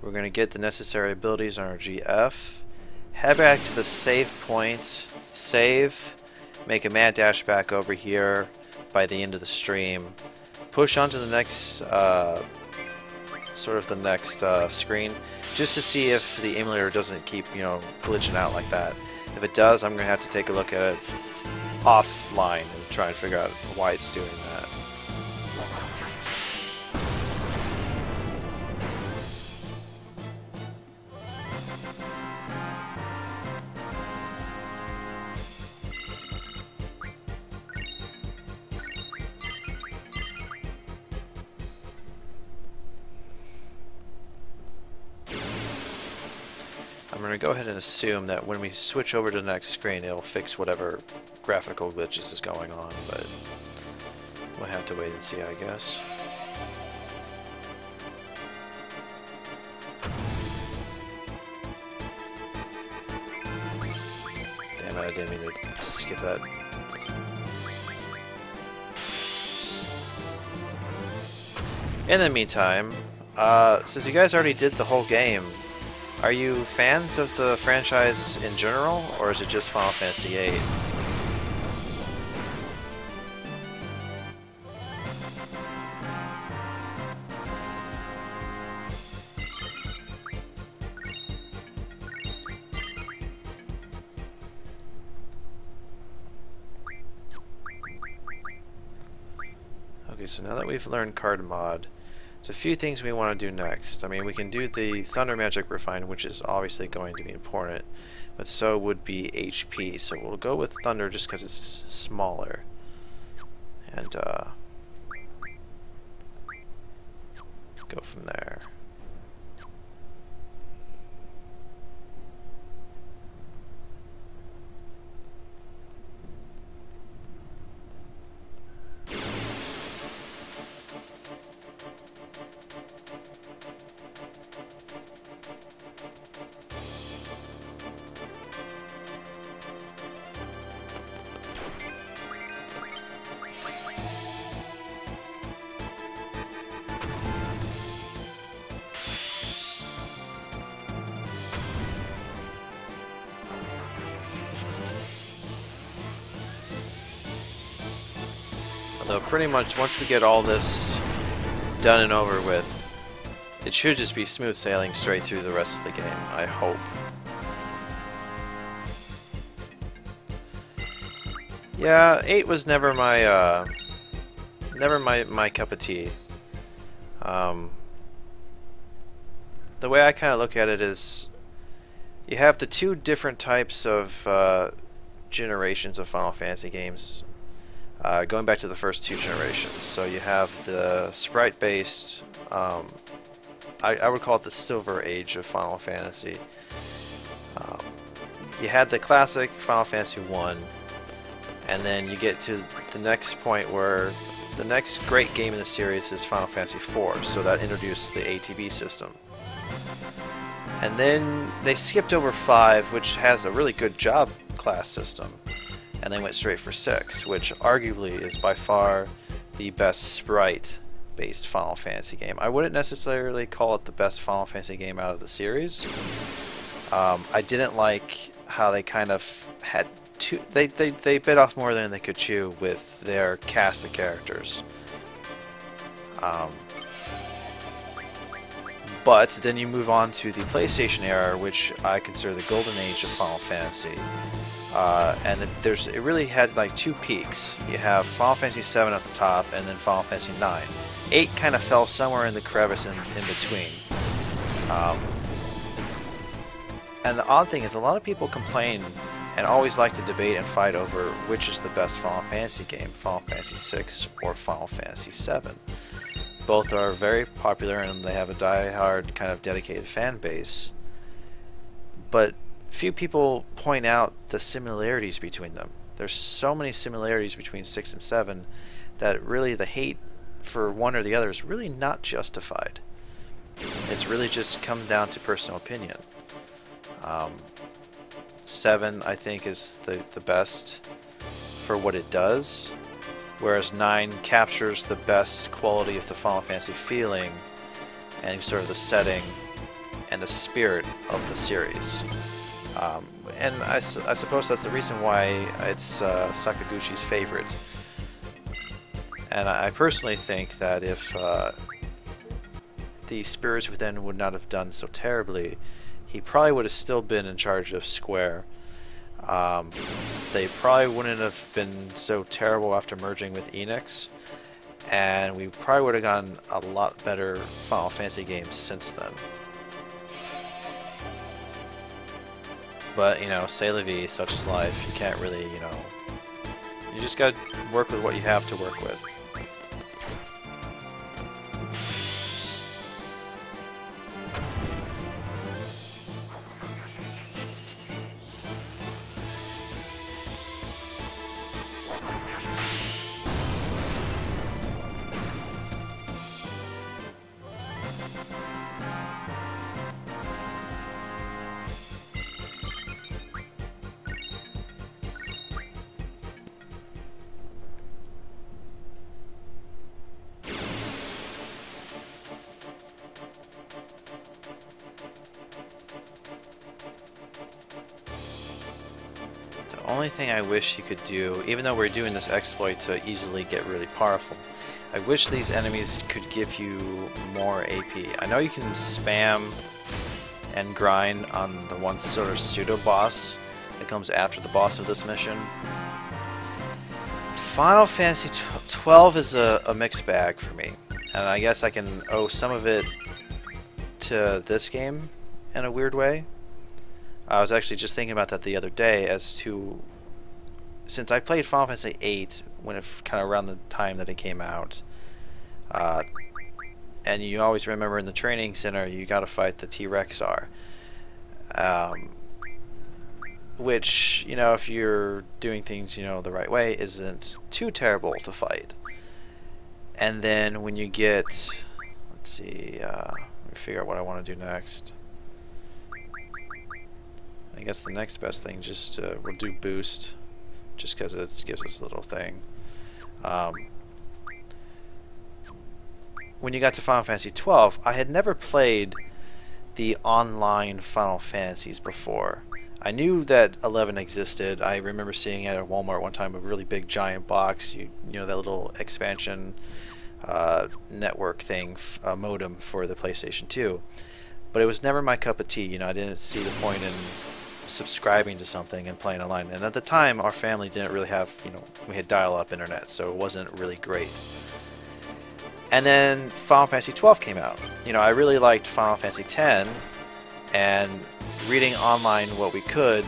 We're going to get the necessary abilities on our GF, head back to the save point, save, make a mad dash back over here by the end of the stream, push on to the next, sort of the next screen, just to see if the emulator doesn't keep, you know, glitching out like that. If it does, I'm going to have to take a look at it offline and try and figure out why it's doing that. I'm going to go ahead and assume that when we switch over to the next screen, it'll fix whatever graphical glitches is going on, but we'll have to wait and see, I guess. Damn it, I didn't mean to skip that. In the meantime, since you guys already did the whole game, are you fans of the franchise in general, or is it just Final Fantasy VIII? Okay, so now that we've learned card mod, there's a few things we want to do next. I mean, we can do the Thunder Magic Refine, which is obviously going to be important, but so would be HP. So we'll go with Thunder just because it's smaller. And go from there. So pretty much once we get all this done and over with, it should just be smooth sailing straight through the rest of the game, I hope. Yeah, 8 was never my my cup of tea. The way I kind of look at it is, you have the two different types of generations of Final Fantasy games, going back to the first two generations. So you have the sprite-based, I would call it the Silver Age of Final Fantasy. You had the classic Final Fantasy 1, and then you get to the next point where the next great game in the series is Final Fantasy IV, so that introduced the ATB system. And then they skipped over 5, which has a really good job class system, and they went straight for 6, which arguably is by far the best sprite-based Final Fantasy game. I wouldn't necessarily call it the best Final Fantasy game out of the series. I didn't like how they kind of had they bit off more than they could chew with their cast of characters. But then you move on to the PlayStation era, which I consider the golden age of Final Fantasy. And it really had like two peaks. You have Final Fantasy VII at the top, and then Final Fantasy IX. 8 kind of fell somewhere in the crevice in between. And the odd thing is, a lot of people complain and always like to debate and fight over which is the best Final Fantasy game, Final Fantasy VI or Final Fantasy VII. Both are very popular and they have a die-hard kind of dedicated fan base. But few people point out the similarities between them. There's so many similarities between 6 and 7 that really the hate for one or the other is really not justified. It's really just come down to personal opinion. 7, I think, is the best for what it does, whereas 9 captures the best quality of the Final Fantasy feeling and sort of the setting and the spirit of the series. And I suppose that's the reason why it's Sakaguchi's favorite. And I personally think that if the Spirits Within would not have done so terribly, he probably would have still been in charge of Square. They probably wouldn't have been so terrible after merging with Enix, and we probably would have gotten a lot better Final Fantasy games since then. But, you know, c'est la vie, such is life. You can't really, you know, you just gotta work with what you have to work with. The only thing I wish you could do, even though we're doing this exploit to easily get really powerful, I wish these enemies could give you more AP. I know you can spam and grind on the one sort of pseudo-boss that comes after the boss of this mission. Final Fantasy XII is a mixed bag for me, and I guess I can owe some of it to this game in a weird way. I was actually just thinking about that the other day as to, since I played Final Fantasy VIII when it kind of around the time that it came out, and you always remember in the training center you got to fight the T-Rexar, which, you know, if you're doing things, you know, the right way, isn't too terrible to fight. And then when you get, let's see, let me figure out what I want to do next. I guess the next best thing, just we'll do boost, just because it gives us a little thing. When you got to Final Fantasy XII, I had never played the online Final Fantasies before. I knew that 11 existed. I remember seeing it at Walmart one time, a really big giant box. You know, that little expansion network thing, modem for the PlayStation 2. But it was never my cup of tea. You know, I didn't see the point in subscribing to something and playing online. And at the time, our family didn't really have, you know, we had dial-up internet, so it wasn't really great. And then Final Fantasy XII came out. You know, I really liked Final Fantasy X, and reading online what we could,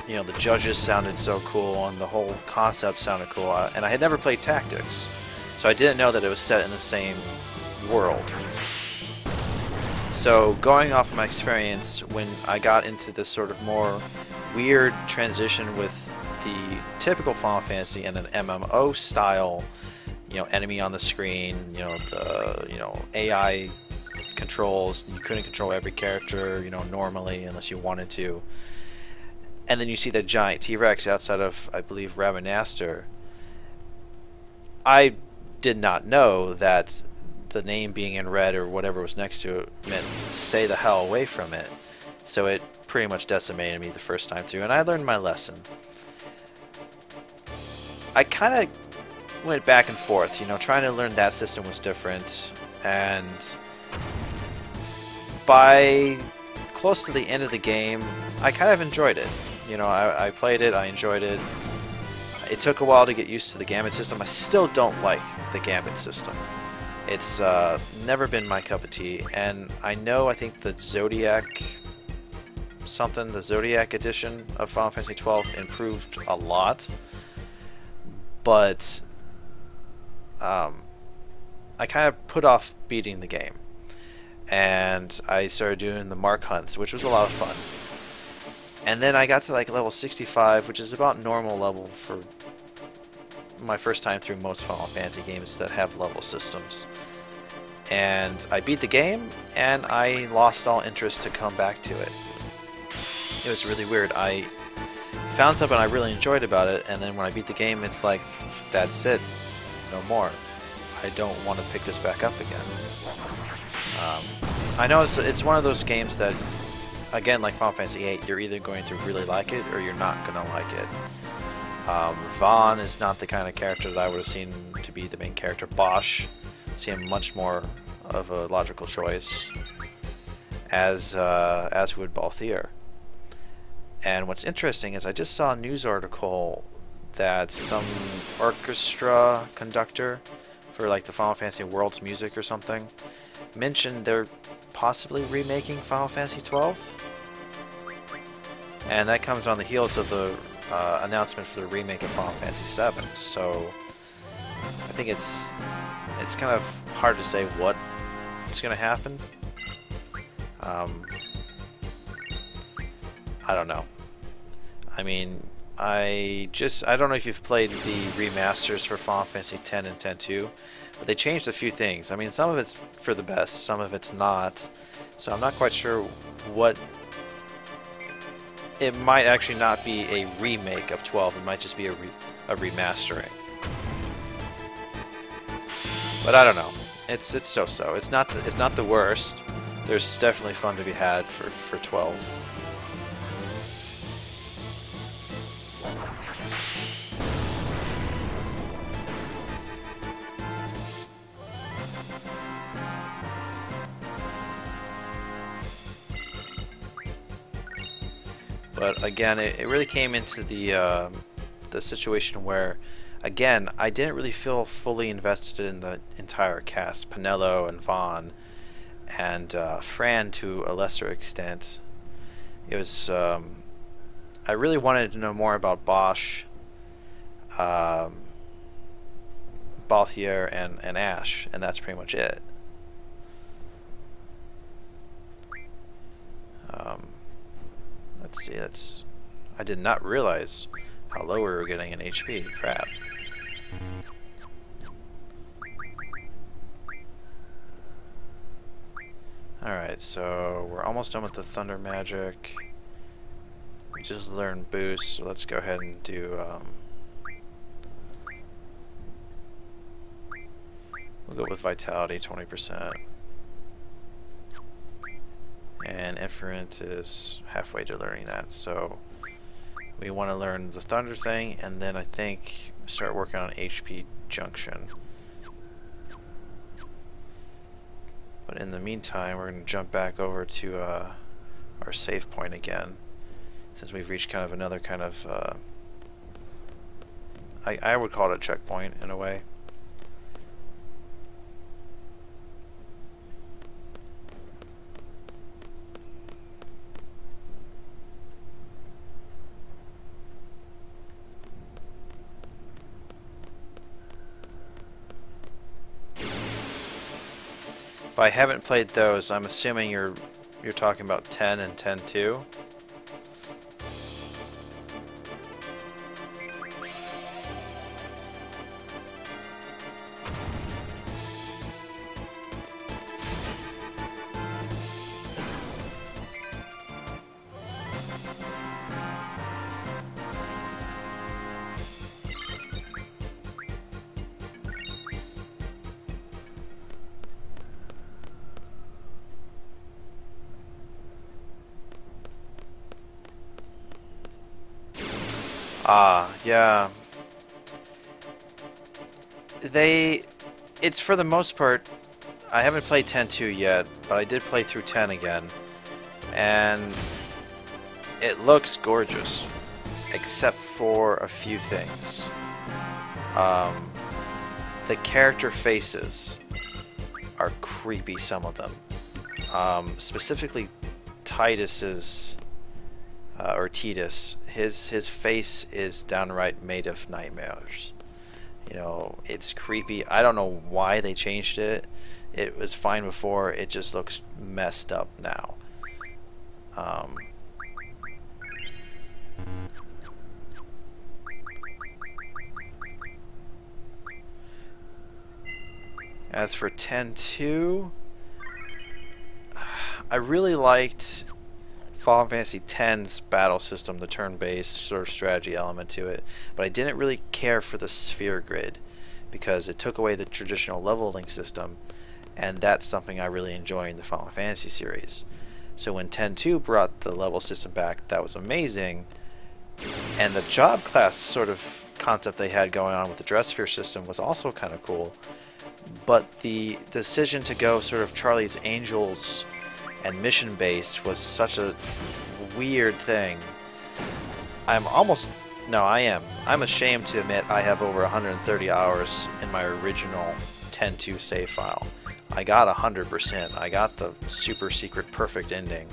you know, the judges sounded so cool, and the whole concept sounded cool. And I had never played Tactics, so I didn't know that it was set in the same world. So going off of my experience, when I got into this sort of more weird transition with the typical Final Fantasy and an MMO style, you know, enemy on the screen, you know, the AI controls, you couldn't control every character, you know, normally unless you wanted to. And then you see that giant T-Rex outside of, I believe, Ravenaster. I did not know that the name being in red or whatever was next to it meant stay the hell away from it. So it pretty much decimated me the first time through, and I learned my lesson. I kind of went back and forth, you know, trying to learn that system was different, and by close to the end of the game, I kind of enjoyed it. You know, I played it, I enjoyed it. It took a while to get used to the Gambit system. I still don't like the Gambit system. It's never been my cup of tea, and I think the Zodiac edition of Final Fantasy XII improved a lot, but I kind of put off beating the game, and I started doing the mark hunts, which was a lot of fun. And then I got to like level 65, which is about normal level for my first time through most Final Fantasy games that have level systems. And I beat the game, and I lost all interest to come back to it. It was really weird. I found something I really enjoyed about it, and then when I beat the game, it's like, that's it, no more. I don't want to pick this back up again. I know it's one of those games that, again, like Final Fantasy VIII, you're either going to really like it or you're not going to like it. Vaughn is not the kind of character that I would have seen to be the main character. Bosch seemed much more of a logical choice, as would Balthier. And what's interesting is I just saw a news article that some orchestra conductor for like the Final Fantasy World's music or something mentioned they're possibly remaking Final Fantasy XII, and that comes on the heels of the announcement for the remake of Final Fantasy VII. So I think it's kind of hard to say what's going to happen. I don't know. I mean, I don't know if you've played the remasters for Final Fantasy X and X-2, but they changed a few things. I mean, some of it's for the best, some of it's not. So I'm not quite sure what... It might actually not be a remake of 12, it might just be a remastering. But I don't know. It's so-so. It's not the worst. There's definitely fun to be had for 12. But again, it really came into the situation where, again, I didn't really feel fully invested in the entire cast. Penelo and Vaughn, and Fran to a lesser extent. It was I really wanted to know more about Bosch, Balthier, and Ash, and that's pretty much it. Let's see, I did not realize how low we were getting in HP. Crap. Alright, so we're almost done with the Thunder Magic. We just learned Boost, so let's go ahead and do... we'll go with Vitality, 20%. And and Inferent is halfway to learning that. So we want to learn the Thunder thing, and then I think start working on HP Junction. But in the meantime, we're going to jump back over to our save point again, since we've reached kind of another kind of I would call it a checkpoint in a way. If I haven't played those, I'm assuming you're talking about 10 and 10-2. Yeah. It's for the most part, I haven't played 10-2 yet, but I did play through 10 again, and it looks gorgeous, except for a few things. The character faces are creepy, some of them. Specifically Titus's, or Titus, his face is downright made of nightmares. You know, it's creepy. I don't know why they changed it. It was fine before. It just looks messed up now. As for 10-2, I really liked Final Fantasy X's battle system, the turn-based sort of strategy element to it, but I didn't really care for the sphere grid because it took away the traditional leveling system, and that's something I really enjoy in the Final Fantasy series. So when 10-2 brought the level system back, that was amazing, and the job class sort of concept they had going on with the dress sphere system was also kind of cool, but the decision to go sort of Charlie's Angels and mission based was such a weird thing. I'm ashamed to admit I have over 130 hours in my original 10-2 save file. I got 100%. I got the super secret perfect ending.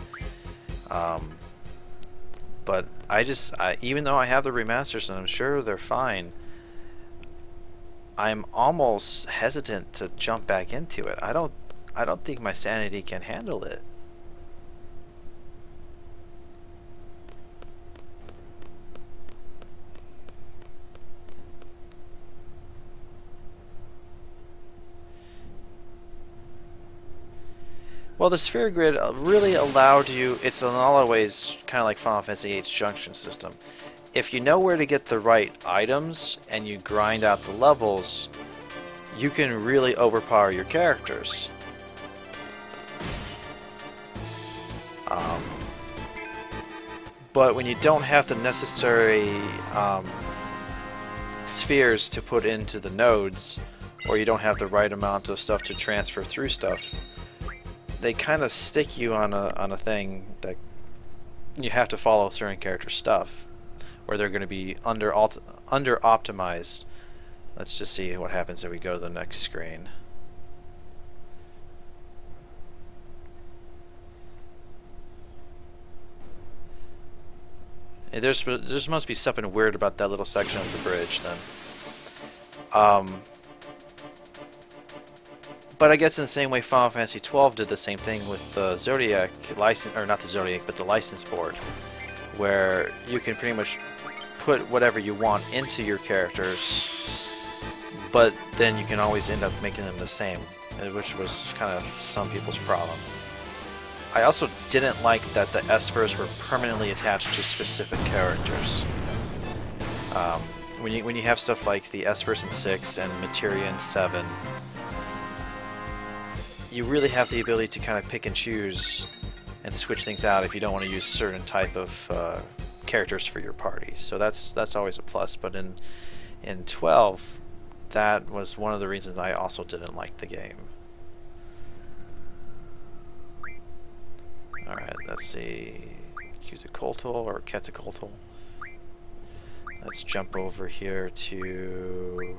But even though I have the remasters and I'm sure they're fine, I'm almost hesitant to jump back into it. I don't think my sanity can handle it. Well, the sphere grid really allowed you, it's in a lot of ways kind of like Final Fantasy VIII's junction system. If you know where to get the right items and you grind out the levels, you can really overpower your characters. But when you don't have the necessary spheres to put into the nodes, or you don't have the right amount of stuff to transfer through stuff, they kind of stick you on a thing that you have to follow certain character stuff, or they're going to be under optimized. Let's just see what happens if we go to the next screen. There must be something weird about that little section of the bridge then. But I guess in the same way Final Fantasy XII did the same thing with the Zodiac license, or not the Zodiac, but the license board, where you can pretty much put whatever you want into your characters, but then you can always end up making them the same, which was kind of some people's problem. I also didn't like that the espers were permanently attached to specific characters. When you have stuff like the espers in 6 and Materia in 7, you really have the ability to kind of pick and choose and switch things out if you don't want to use certain type of characters for your party. So that's always a plus. But in 12, that was one of the reasons I also didn't like the game. Alright, let's see. Use a Coltal or Ketacoltal. Let's jump over here to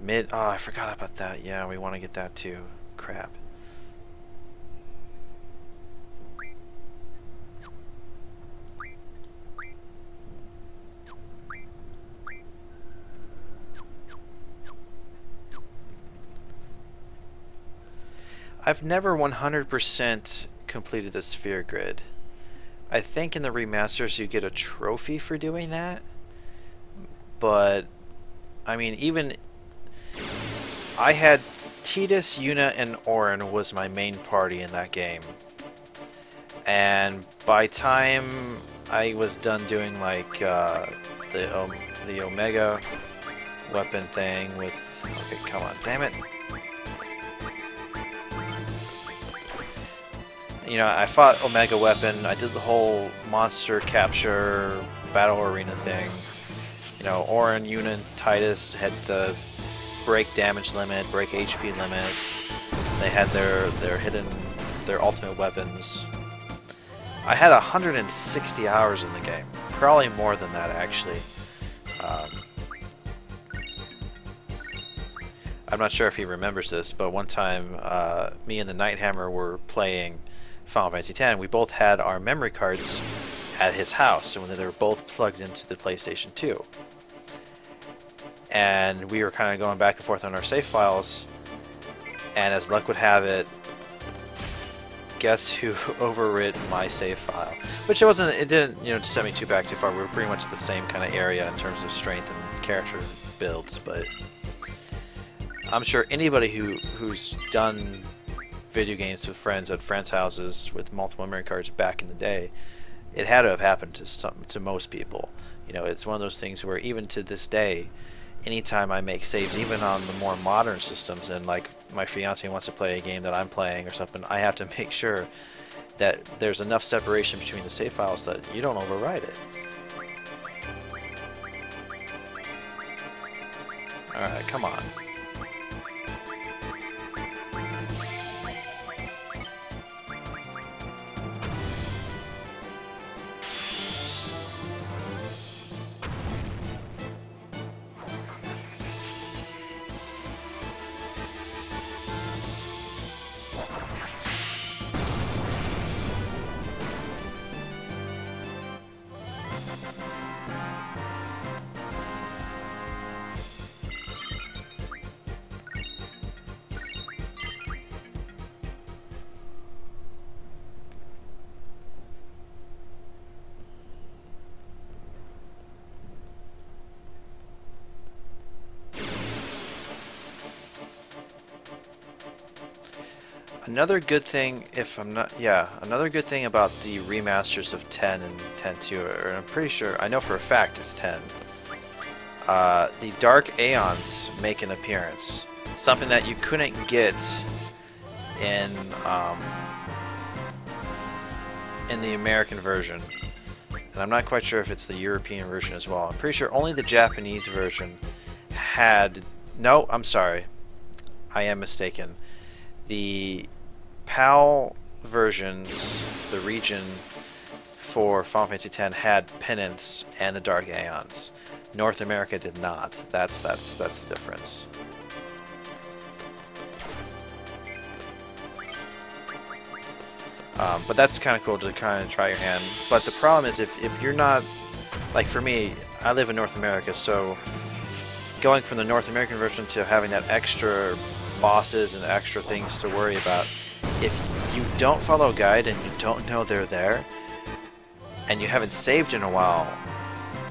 mid. Oh, I forgot about that. Yeah, we want to get that too. Crap. I've never 100% completed the sphere grid. I think in the remasters you get a trophy for doing that, but I mean, even I had Tidus, Yuna, and Auron was my main party in that game, and by time I was done doing like the Omega weapon thing with, okay, come on, damn it. You know, I fought Omega Weapon, I did the whole monster capture battle arena thing. You know, Auron, Yuna, and Tidus had the break damage limit, break HP limit. They had their ultimate weapons. I had 160 hours in the game. Probably more than that, actually. I'm not sure if he remembers this, but one time me and the Nighthammer were playing Final Fantasy X. We both had our memory cards at his house, and they were both plugged into the PlayStation 2. And we were kind of going back and forth on our save files, and as luck would have it, guess who overwrit my save file? Which it didn't, you know, set me back too far. We were pretty much the same kind of area in terms of strength and character builds, but I'm sure anybody who's done video games with friends at friends' houses with multiple memory cards back in the day, it had to have happened to most people. You know, it's one of those things where even to this day, anytime I make saves, even on the more modern systems, and like my fiance wants to play a game that I'm playing or something, I have to make sure that there's enough separation between the save files that you don't overwrite it. Alright, come on. Another good thing, another good thing about the remasters of 10 and 10.2, or I'm pretty sure, I know for a fact it's 10, the Dark Aeons make an appearance. Something that you couldn't get in the American version. And I'm not quite sure if it's the European version as well. I'm pretty sure only the Japanese version had... No, I'm sorry. I am mistaken. The PAL versions, the region for Final Fantasy X had Penance and the Dark Aeons. North America did not. That's the difference. But that's kind of cool to kind of try your hand. But the problem is if you're not, like for me, I live in North America, so going from the North American version to having that extra bosses and extra things to worry about, if you don't follow a guide and you don't know they're there and you haven't saved in a while,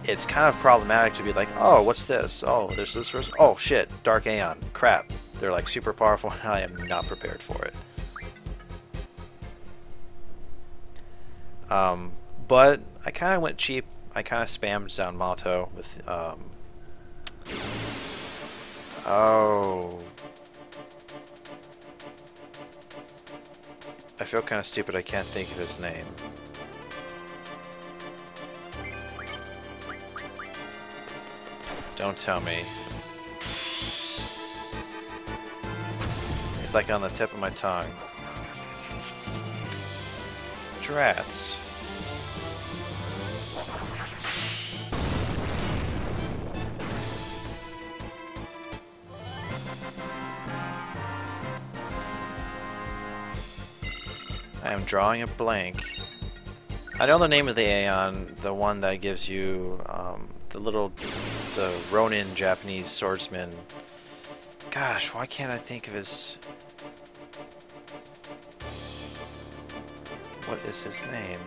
it's kind of problematic to be like, oh, what's this? Oh, there's this person. Oh shit, Dark Aeon. Crap. They're like super powerful and I am not prepared for it. But I kind of went cheap. I kind of spammed Zanmato with oh. I feel kind of stupid I can't think of his name. Don't tell me. It's like on the tip of my tongue. Drats. I am drawing a blank. I know the name of the Aeon, the one that gives you the Ronin Japanese swordsman. Gosh, why can't I think of his... What is his name?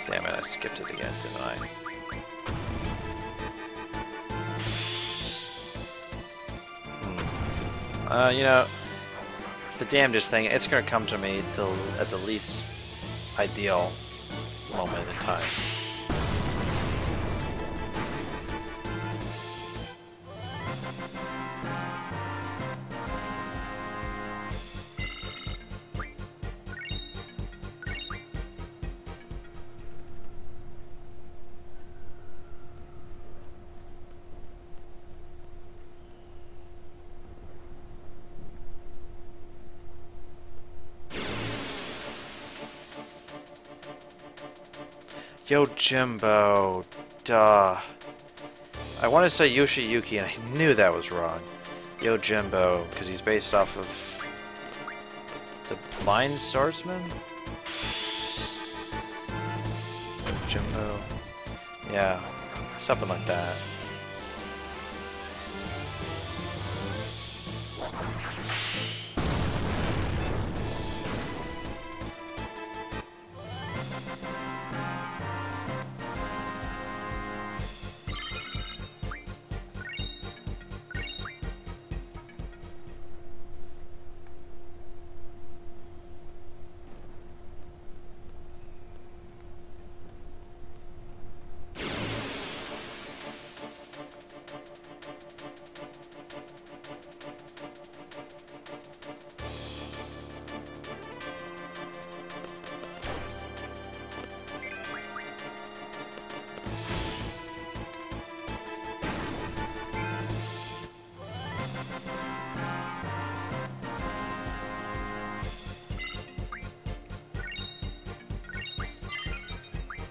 Damn it, I skipped it again, didn't I? You know, the damnedest thing, it's gonna come to me at the least ideal moment in time. Yojimbo, duh. I wanted to say Yoshiyuki and I knew that was wrong. Yojimbo, because he's based off of the Blind Swordsman? Yojimbo. Yeah, something like that.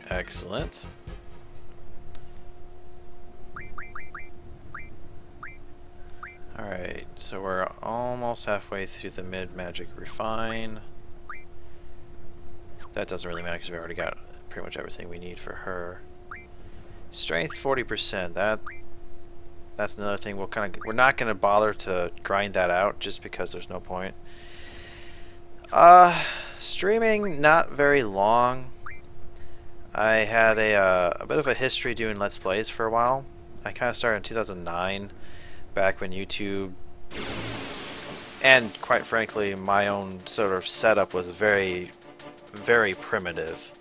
Excellent. Alright, so we're almost halfway through the mid-magic refine. That doesn't really matter because we already got pretty much everything we need for her. Strength 40%. That's another thing we're not gonna bother to grind that out just because there's no point. Streaming not very long. I had a bit of a history doing Let's Plays for a while. I kind of started in 2009, back when YouTube, and quite frankly, my own sort of setup was very, very primitive.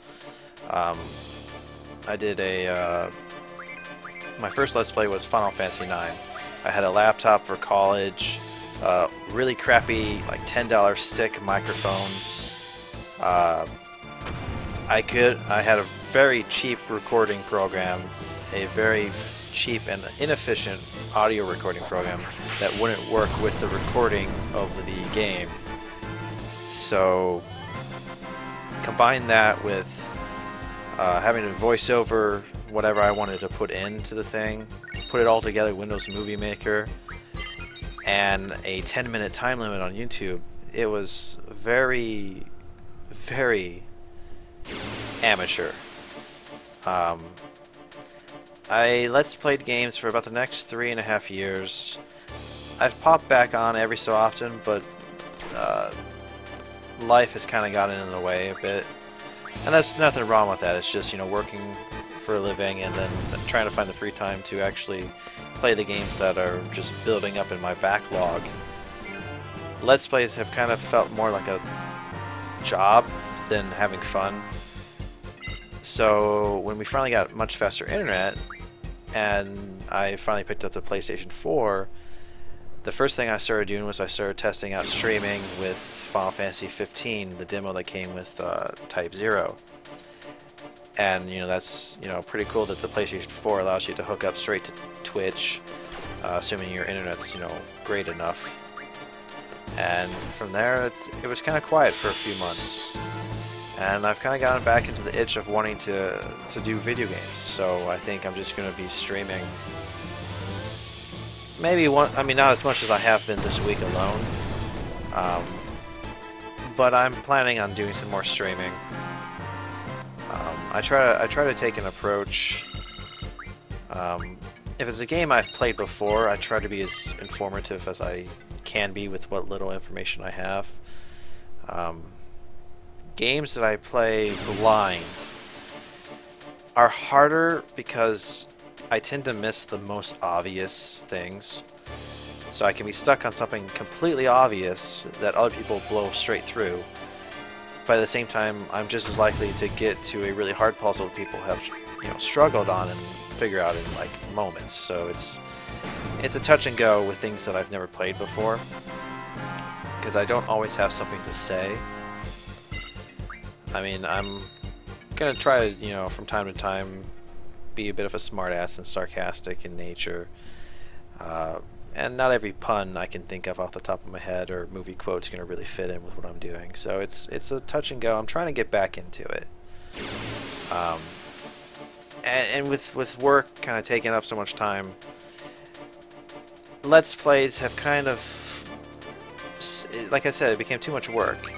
I did my first Let's Play was Final Fantasy IX. I had a laptop for college, really crappy, like $10 stick microphone. I had a very cheap recording program, a very cheap and inefficient audio recording program that wouldn't work with the recording of the game. So combine that with having to voice over whatever I wanted to put into the thing, put it all together, Windows Movie Maker, and a 10-minute time limit on YouTube. It was very, very amateur. I Let's Played games for about the next 3.5 years. I've popped back on every so often, but life has kind of gotten in the way a bit. And there's nothing wrong with that. It's just, you know, working for a living and then trying to find the free time to actually play the games that are just building up in my backlog. Let's Plays have kind of felt more like a job than having fun. So when we finally got much faster internet and I finally picked up the PlayStation 4, the first thing I started doing was I started testing out streaming with Final Fantasy XV, the demo that came with Type 0. And, you know, that's, you know, pretty cool that the PlayStation 4 allows you to hook up straight to Twitch, assuming your internet's, you know, great enough. And from there, it was kind of quiet for a few months. And I've kind of gotten back into the itch of wanting to do video games. So I think I'm just going to be streaming. Maybe one, I mean, not as much as I have been this week alone. But I'm planning on doing some more streaming. I try to take an approach. If it's a game I've played before, I try to be as informative as I can be with what little information I have. Games that I play blind are harder because I tend to miss the most obvious things. So I can be stuck on something completely obvious that other people blow straight through. But at the same time, I'm just as likely to get to a really hard puzzle that people have, you know, struggled on and figure out in like moments. So it's a touch and go with things that I've never played before, because I don't always have something to say. I mean, I'm gonna try to, you know, from time to time, be a bit of a smartass and sarcastic in nature. And not every pun I can think of off the top of my head or movie quote's going to really fit in with what I'm doing. So it's a touch and go. I'm trying to get back into it. And with work kind of taking up so much time, Let's Plays have kind of, like I said, it became too much work.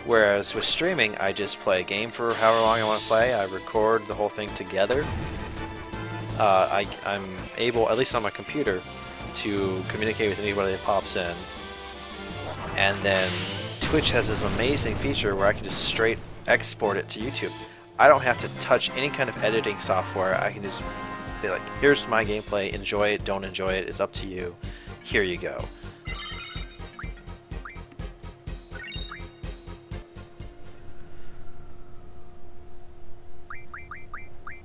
Whereas with streaming, I just play a game for however long I want to play. I record the whole thing together. I'm able, at least on my computer, to communicate with anybody that pops in. And then Twitch has this amazing feature where I can just straight export it to YouTube. I don't have to touch any kind of editing software. I can just be like, here's my gameplay, enjoy it, don't enjoy it, it's up to you. Here you go.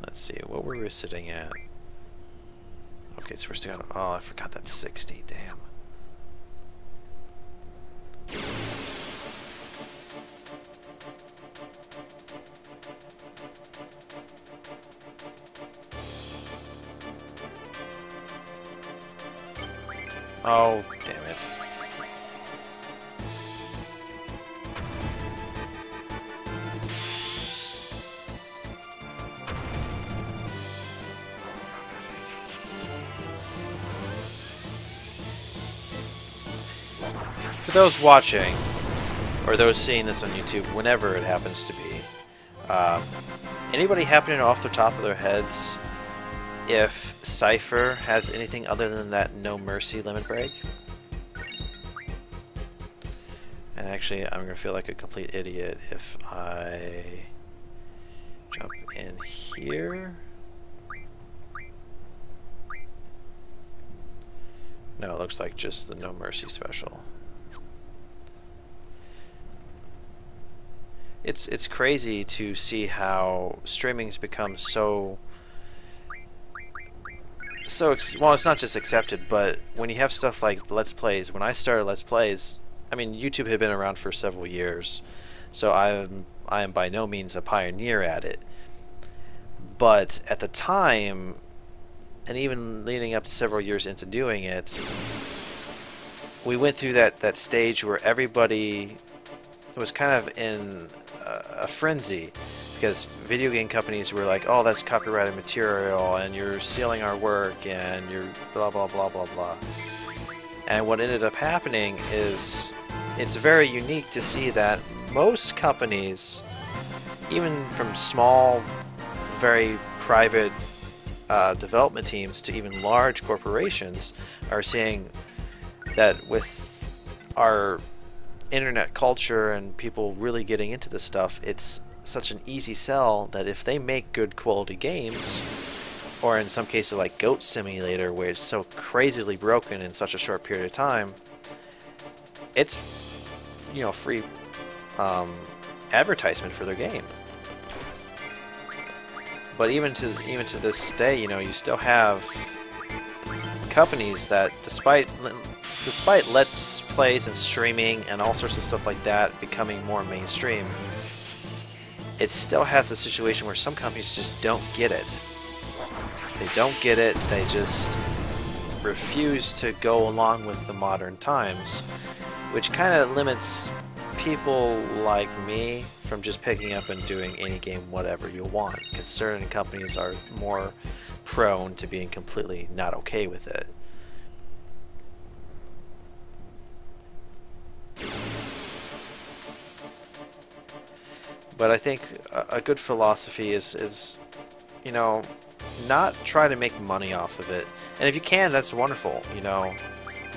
Let's see, what were we sitting at? Okay, so we're still on, oh, I forgot that's 60, damn. Oh, damn it. For those watching, or those seeing this on YouTube, whenever it happens to be, anybody happen to know off the top of their heads if Seifer has anything other than that No Mercy limit break? And actually, I'm going to feel like a complete idiot if I jump in here. No, it looks like just the No Mercy special. It's crazy to see how streaming's become so well, it's not just accepted, but when you have stuff like Let's Plays, when I started Let's Plays, I mean, YouTube had been around for several years, so I am by no means a pioneer at it. But at the time, and even leading up to several years into doing it, we went through that stage where everybody was kind of in a frenzy, because video game companies were like, oh, that's copyrighted material, and you're stealing our work, and you're blah blah blah blah blah. And what ended up happening is, it's very unique to see that most companies, even from small, very private development teams to even large corporations, are seeing that with our internet culture and people really getting into this stuff, it's such an easy sell that if they make good quality games, or in some cases like Goat Simulator, where it's so crazily broken in such a short period of time, it's, you know, free advertisement for their game. But even to this day, you know, you still have companies that, despite despite Let's Plays and streaming and all sorts of stuff like that becoming more mainstream, it still has a situation where some companies just don't get it. They don't get it, they just refuse to go along with the modern times, which kind of limits people like me from just picking up and doing any game whatever you want, because certain companies are more prone to being completely not okay with it. But I think a good philosophy is, you know, not try to make money off of it. And if you can, that's wonderful. You know,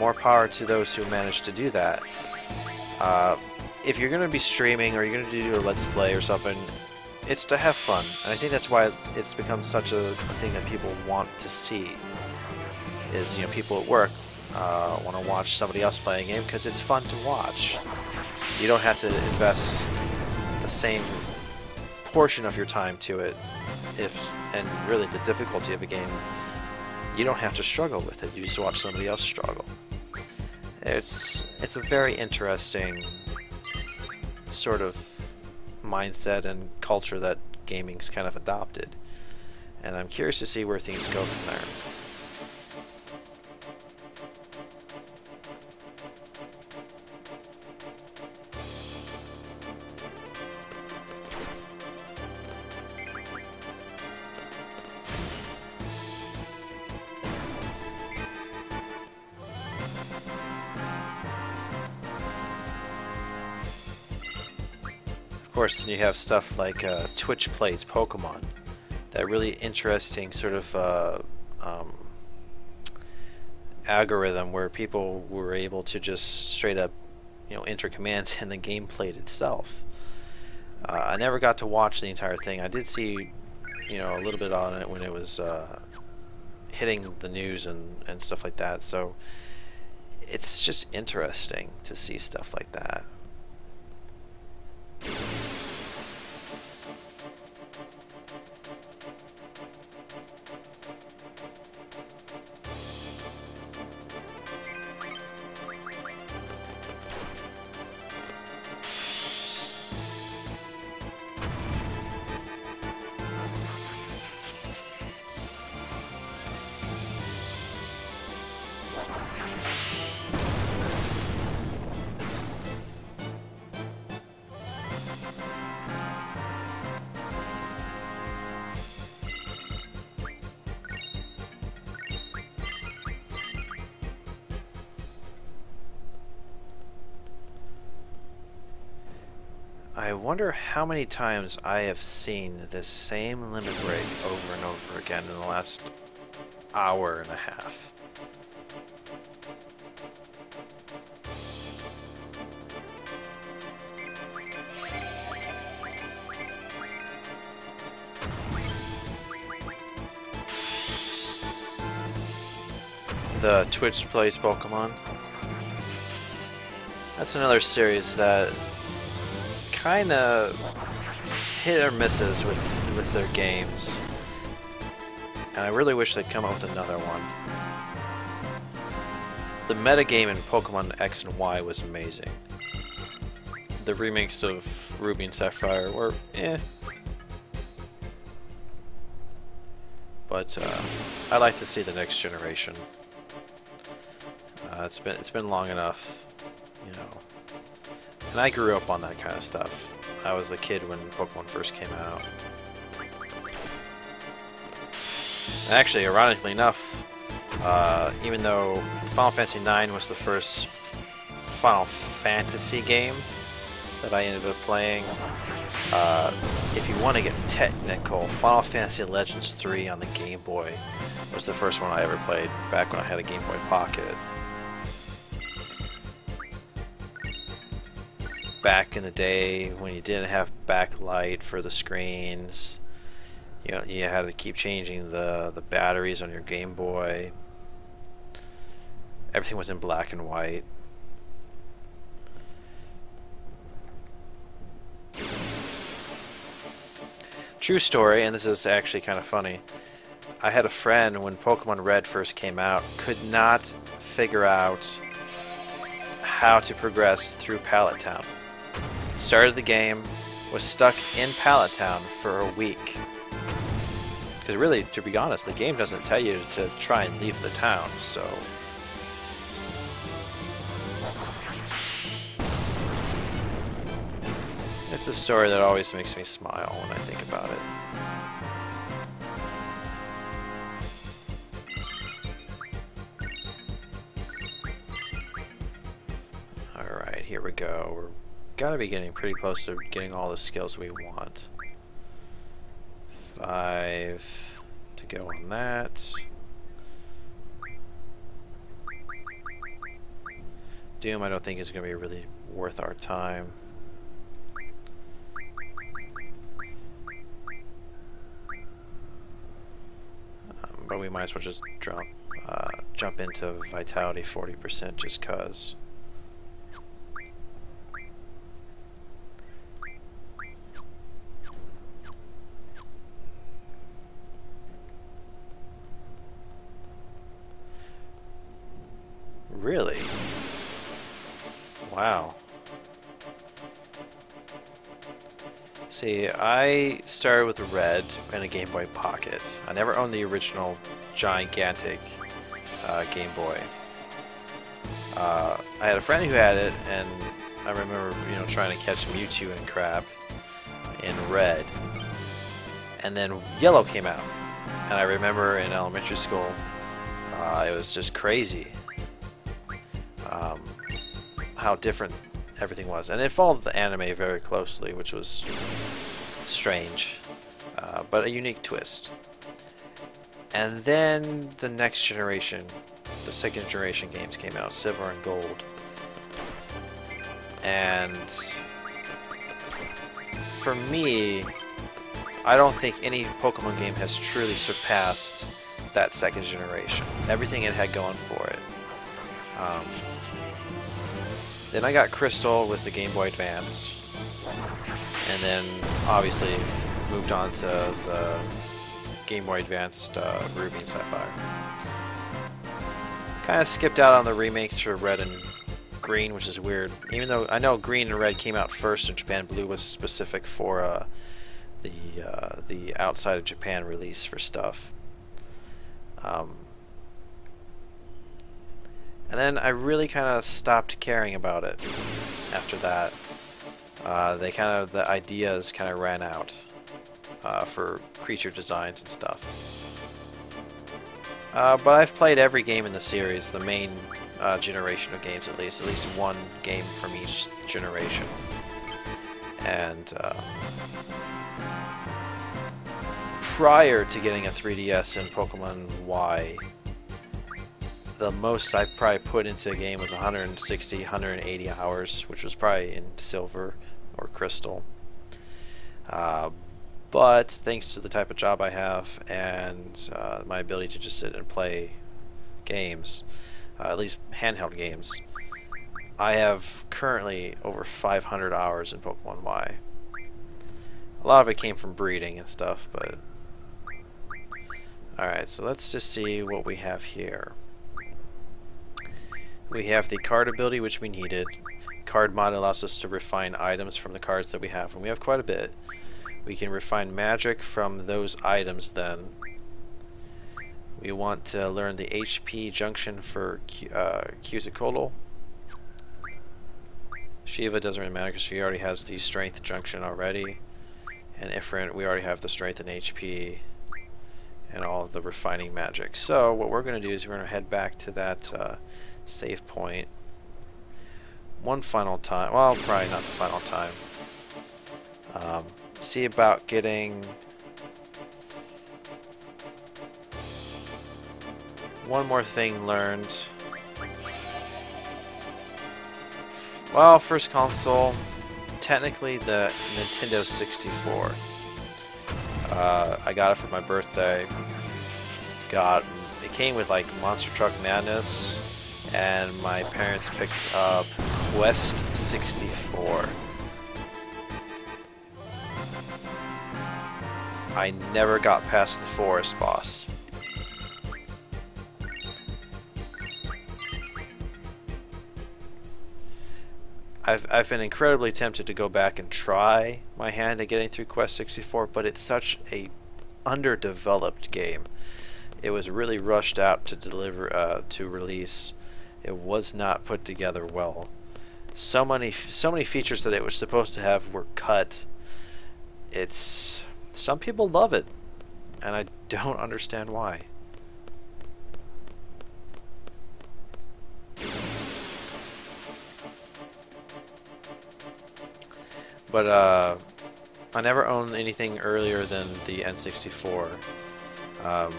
more power to those who manage to do that. If you're going to be streaming or you're going to do a Let's Play or something, it's to have fun. And I think that's why it's become such a thing that people want to see. Is, you know, people at work want to watch somebody else play a game because it's fun to watch. You don't have to invest the same portion of your time to it, and really the difficulty of a game, you don't have to struggle with it. You just watch somebody else struggle. It's a very interesting sort of mindset and culture that gaming's kind of adopted, and I'm curious to see where things go from there. Of course, then you have stuff like Twitch Plays Pokemon, that really interesting sort of algorithm where people were able to just straight up, you know, enter commands and the game played itself. I never got to watch the entire thing. I did see, you know, a little bit on it when it was hitting the news and stuff like that. So it's just interesting to see stuff like that. I wonder how many times I have seen this same limit break over and over again in the last hour and a half. The Twitch Plays Pokemon. That's another series that kind of hit or misses with their games, and I really wish they'd come up with another one. The metagame in Pokemon X and Y was amazing. The remakes of Ruby and Sapphire were eh, but I like to see the next generation. It's been long enough, you know. And I grew up on that kind of stuff. I was a kid when Pokemon first came out. And actually, ironically enough, even though Final Fantasy IX was the first Final Fantasy game that I ended up playing, if you want to get technical, Final Fantasy Legends 3 on the Game Boy was the first one I ever played, back when I had a Game Boy Pocket. Back in the day when you didn't have backlight for the screens, you know, you had to keep changing the batteries on your Game Boy. Everything was in black and white. True story, and this is actually kind of funny. I had a friend when Pokemon Red first came out, could not figure out how to progress through Pallet Town. Started the game, was stuck in Pallet Town for a week. Because really, to be honest, the game doesn't tell you to try and leave the town, so... It's a story that always makes me smile when I think about it. Alright, here we go. We're gotta be getting pretty close to getting all the skills we want. 5 to go on that. Doom I don't think is gonna be really worth our time. But we might as well just jump into Vitality 40% just cause. Really? Wow. See, I started with red and a Game Boy Pocket. I never owned the original gigantic Game Boy. I had a friend who had it, and I remember, you know, trying to catch Mewtwo and crap in red. And then yellow came out, and I remember in elementary school, it was just crazy how different everything was, and it followed the anime very closely, which was strange, but a unique twist. And then the next generation, the second generation games came out, Silver and Gold, and for me, I don't think any Pokemon game has truly surpassed that second generation. Everything it had going for it. Then I got Crystal with the Game Boy Advance, and then obviously moved on to the Game Boy Advanced Ruby and Sapphire. Kind of skipped out on the remakes for Red and Green, which is weird. Even though I know Green and Red came out first in Japan, Blue was specific for the outside of Japan release for stuff. And then I really kind of stopped caring about it after that. The ideas kind of ran out for creature designs and stuff. But I've played every game in the series, the main generation of games at least one game from each generation. And prior to getting a 3DS and Pokemon Y, the most I probably put into a game was 160, 180 hours, which was probably in Silver or Crystal. But thanks to the type of job I have and my ability to just sit and play games, at least handheld games, I have currently over 500 hours in Pokemon Y. A lot of it came from breeding and stuff, but... Alright, so let's just see what we have here. We have the card ability, which we needed. Card mod allows us to refine items from the cards that we have, and we have quite a bit. We can refine magic from those items then. We want to learn the HP junction for Cuticle. Shiva doesn't really matter because she already has the strength junction already. And Ifrit, we already have the strength and HP and all of the refining magic. So what we're going to do is we're going to head back to that save point one final time. Well, probably not the final time. See about getting one more thing learned. Well, first console, technically the Nintendo 64. I got it for my birthday. It came with like Monster Truck Madness, and my parents picked up Quest 64. I never got past the forest boss. I've been incredibly tempted to go back and try my hand at getting through Quest 64, but it's such a underdeveloped game. It was really rushed out to deliver to release. It was not put together well. So many features that it was supposed to have were cut. Some people love it, and I don't understand why. But I never owned anything earlier than the N64. I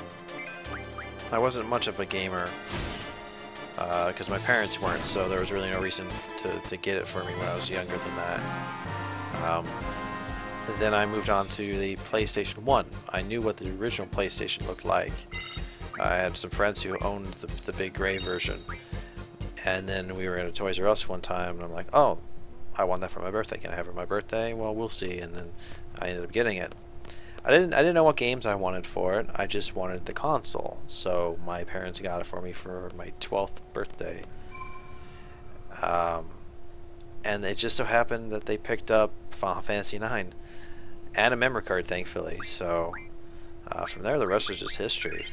wasn't much of a gamer because my parents weren't, so there was really no reason to get it for me when I was younger than that. Then I moved on to the PlayStation 1. I knew what the original PlayStation looked like. I had some friends who owned the big gray version, and then we were in a Toys R Us one time, and I'm like, oh, I want that for my birthday. Can I have it for my birthday? Well, we'll see. And then I ended up getting it. I didn't know what games I wanted for it. I just wanted the console. So my parents got it for me for my 12th birthday. And it just so happened that they picked up Final Fantasy IX and a memory card, thankfully. So from there, the rest is just history.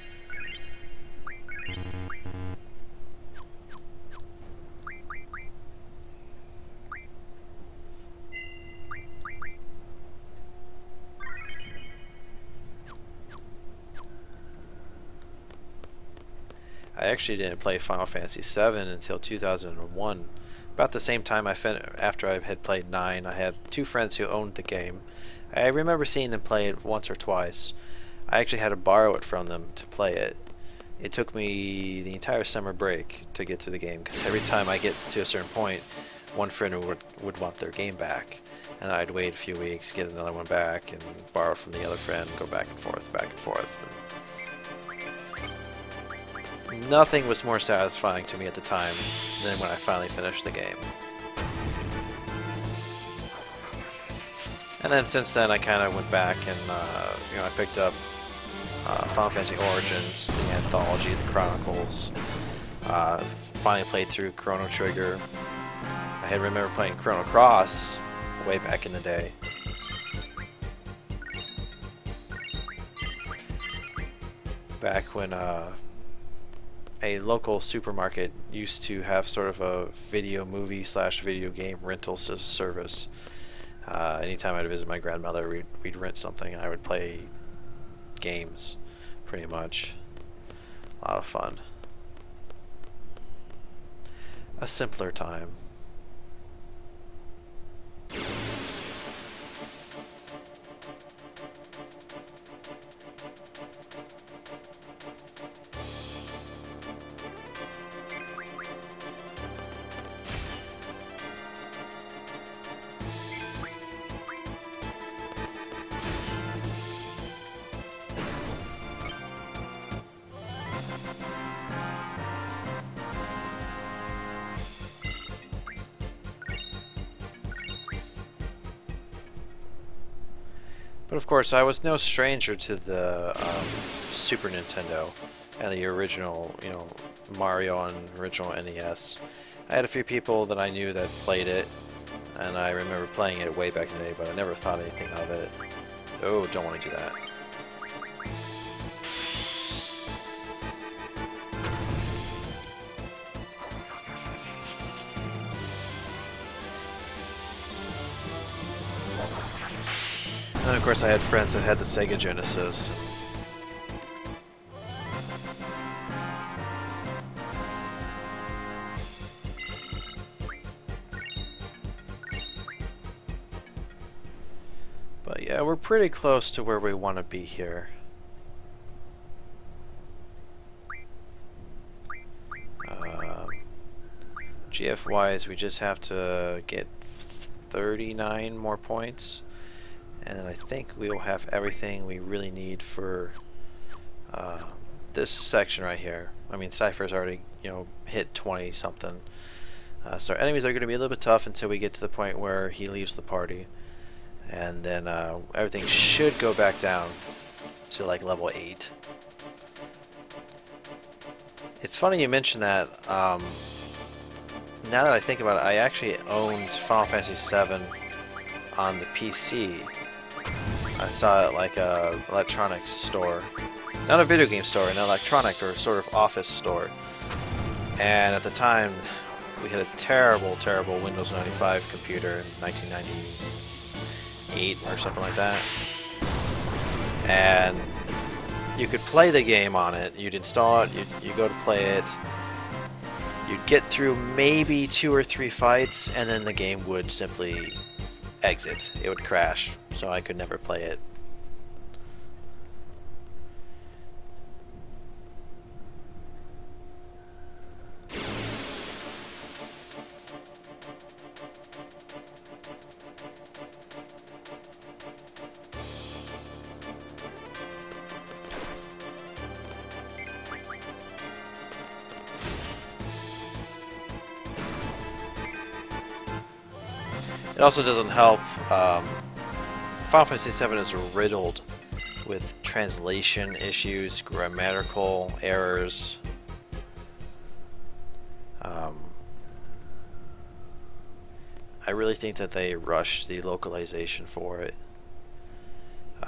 I actually didn't play Final Fantasy VII until 2001. About the same time after I had played 9, I had two friends who owned the game. I remember seeing them play it once or twice. I actually had to borrow it from them to play it. It took me the entire summer break to get to the game, because every time I get to a certain point, one friend would want their game back. And I'd wait a few weeks, get another one back, and borrow from the other friend, go back and forth, back and forth. Nothing was more satisfying to me at the time than when I finally finished the game. And then since then I kind of went back and I picked up Final Fantasy Origins, the Anthology, the Chronicles. Finally played through Chrono Trigger. I had remember playing Chrono Cross way back in the day. Back when a local supermarket used to have sort of a video movie / video game rental service. Anytime I'd visit my grandmother, we'd rent something and I would play games, pretty much. A lot of fun. A simpler time. But of course, I was no stranger to the Super Nintendo and the original, Mario and original NES. I had a few people that I knew that played it, and I remember playing it way back in the day, but I never thought anything of it. Oh, don't want to do that. And of course I had friends that had the Sega Genesis. But yeah, we're pretty close to where we want to be here. GF-wise, we just have to get 39 more points. And I think we'll have everything we really need for this section right here. I mean, Seifer's already, hit 20 something. So our enemies are going to be a little bit tough until we get to the point where he leaves the party. And then everything should go back down to like level 8. It's funny you mentioned that. now that I think about it, I actually owned Final Fantasy VII on the PC. I saw it like a electronics store. Not a video game store, an electronic or sort of office store. And at the time, we had a terrible, terrible Windows 95 computer in 1998 or something like that. And you could play the game on it. You'd install it, you'd go to play it. You'd get through maybe 2 or 3 fights, and then the game would simply exit. It would crash, so I could never play it. It also doesn't help. Final Fantasy VII is riddled with translation issues, grammatical errors. I really think that they rushed the localization for it.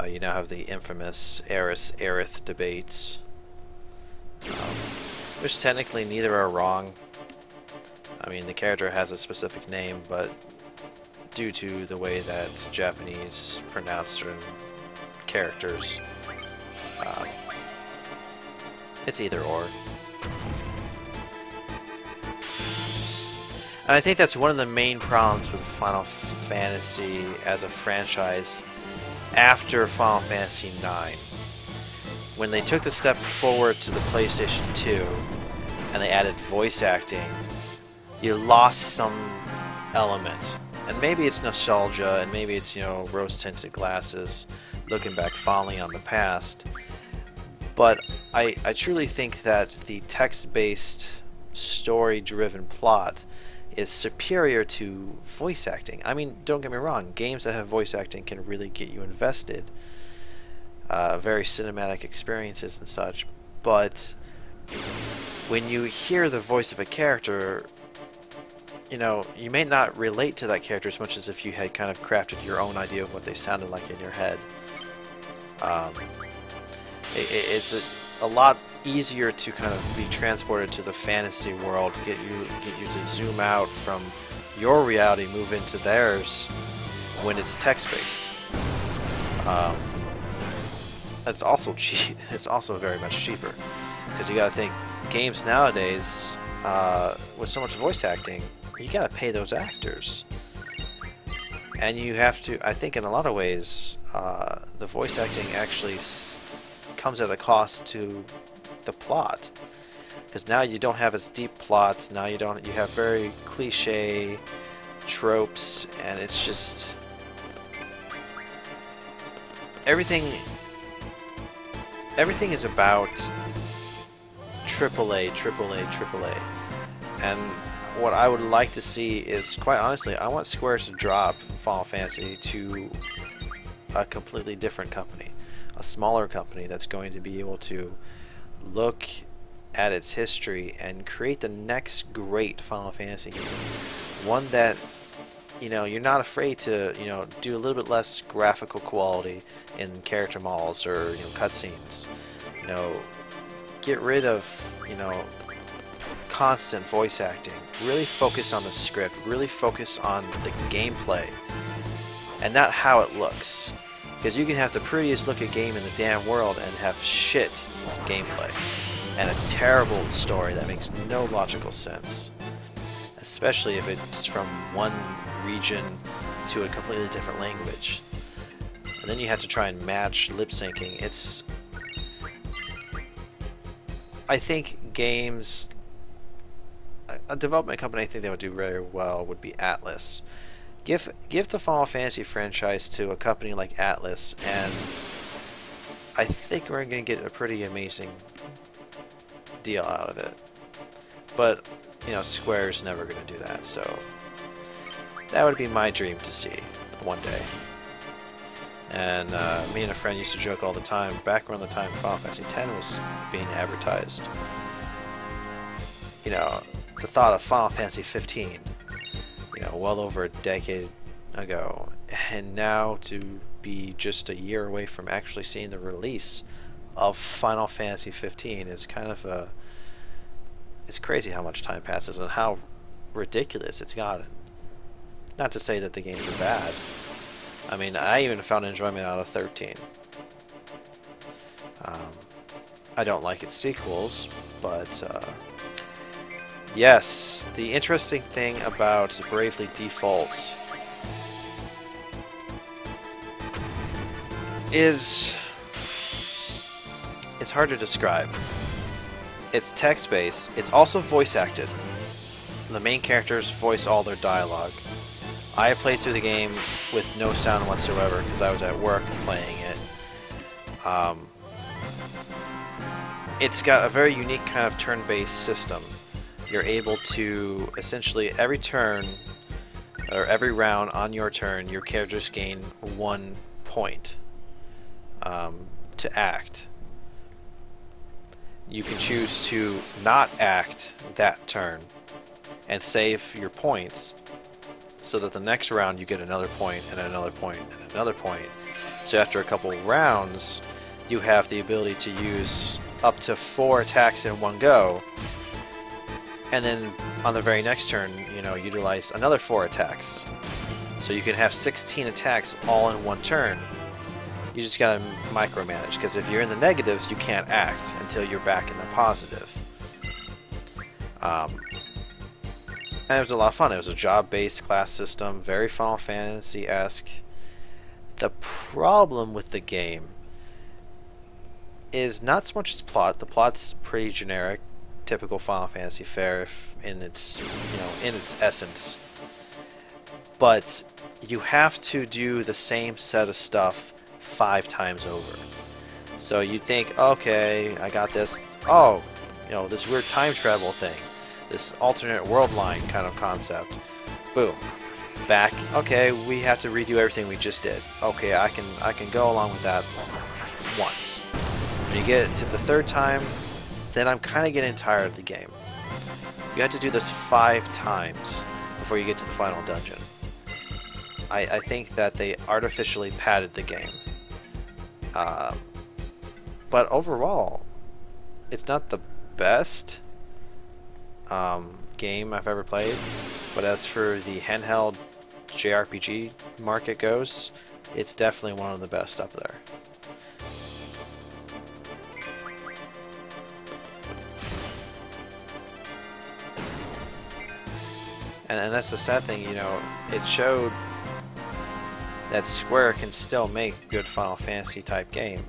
You now have the infamous Aerith debates, which technically neither are wrong. I mean, the character has a specific name, but due to the way that Japanese pronounce certain characters, it's either or. And I think that's one of the main problems with Final Fantasy as a franchise after Final Fantasy IX. When they took the step forward to the PlayStation 2 and they added voice acting, you lost some elements. And maybe it's nostalgia, and maybe it's, you know, rose-tinted glasses, looking back fondly on the past. But I truly think that the text-based, story-driven plot is superior to voice acting. I mean, don't get me wrong, games that have voice acting can really get you invested. Very cinematic experiences and such. But when you hear the voice of a character, you know, you may not relate to that character as much as if you had kind of crafted your own idea of what they sounded like in your head. It's a lot easier to kind of be transported to the fantasy world, get you to zoom out from your reality, move into theirs when it's text-based. It's also cheap. It's also very much cheaper, because you got to think games nowadays with so much voice acting, you gotta pay those actors, and you have to. I think in a lot of ways, the voice acting actually comes at a cost to the plot, because now you don't have as deep plots. Now you have very cliche tropes, and it's just everything is about AAA, and what I would like to see is, quite honestly, I want Square to drop Final Fantasy to a completely different company, a smaller company that's going to be able to look at its history and create the next great Final Fantasy game. One that, you know, you're not afraid to, you know, do a little bit less graphical quality in character models or, you know, cutscenes. You know, get rid of, you know, constant voice acting. Really focus on the script. Really focus on the gameplay, and not how it looks. Because you can have the prettiest looking game in the damn world and have shit gameplay and a terrible story that makes no logical sense. Especially if it's from one region to a completely different language. And then you have to try and match lip syncing. It's... I think games... A development company I think that would do very well would be Atlas. Give the Final Fantasy franchise to a company like Atlas, and I think we're going to get a pretty amazing deal out of it. But, you know, Square's never going to do that, so that would be my dream to see one day. And me and a friend used to joke all the time, back around the time Final Fantasy X was being advertised. You know, the thought of Final Fantasy 15, you know, well over a decade ago, and now to be just a year away from actually seeing the release of Final Fantasy 15 is kind of a... It's crazy how much time passes and how ridiculous it's gotten. Not to say that the games are bad. I mean, I even found enjoyment out of 13. I don't like its sequels, but yes, the interesting thing about Bravely Default is it's hard to describe. It's text-based. It's also voice-acted. The main characters voice all their dialogue. I played through the game with no sound whatsoever because I was at work playing it. It's got a very unique kind of turn-based system. You're able to essentially every turn or every round on your turn, your characters gain 1 point to act. You can choose to not act that turn and save your points so that the next round you get another point and another point and another point. So after a couple rounds, you have the ability to use up to 4 attacks in one go, and then on the very next turn, you know, utilize another 4 attacks. So you can have 16 attacks all in one turn. You just gotta micromanage, because if you're in the negatives, you can't act until you're back in the positive. And it was a lot of fun. It was a job-based class system, very Final Fantasy-esque. The problem with the game is not so much its plot. The plot's pretty generic, typical Final Fantasy fare in its, you know, in its essence. But you have to do the same set of stuff 5 times over. So you think, okay, I got this. Oh, you know, this weird time travel thing, this alternate world line kind of concept. Boom, back. Okay, we have to redo everything we just did. Okay, I can go along with that once. When you get to the 3rd time, then I'm kind of getting tired of the game. You have to do this 5 times before you get to the final dungeon. I think that they artificially padded the game. But overall, it's not the best game I've ever played. But as for the handheld JRPG market goes, it's definitely one of the best up there. And that's the sad thing, you know, it showed that Square can still make good Final Fantasy type game,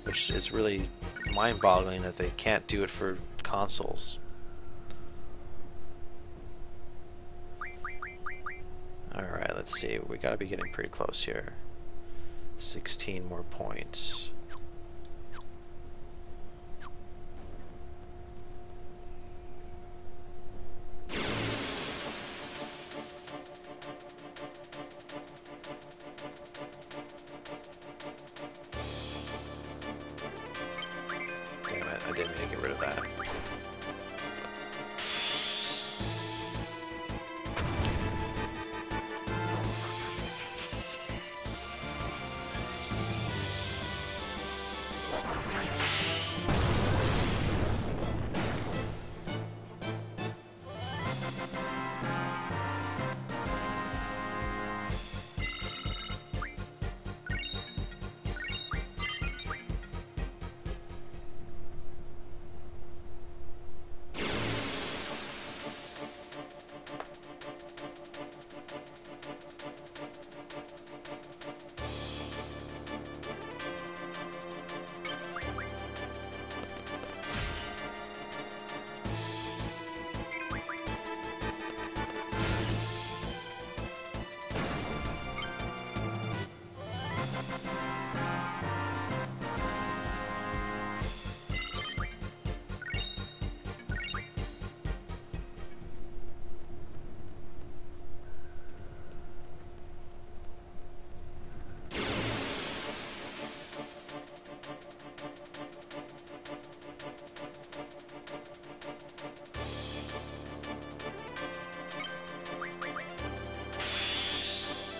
which is really mind-boggling that they can't do it for consoles. Alright, let's see, we gotta be getting pretty close here. 16 more points. Damn it, I didn't need to get rid of that.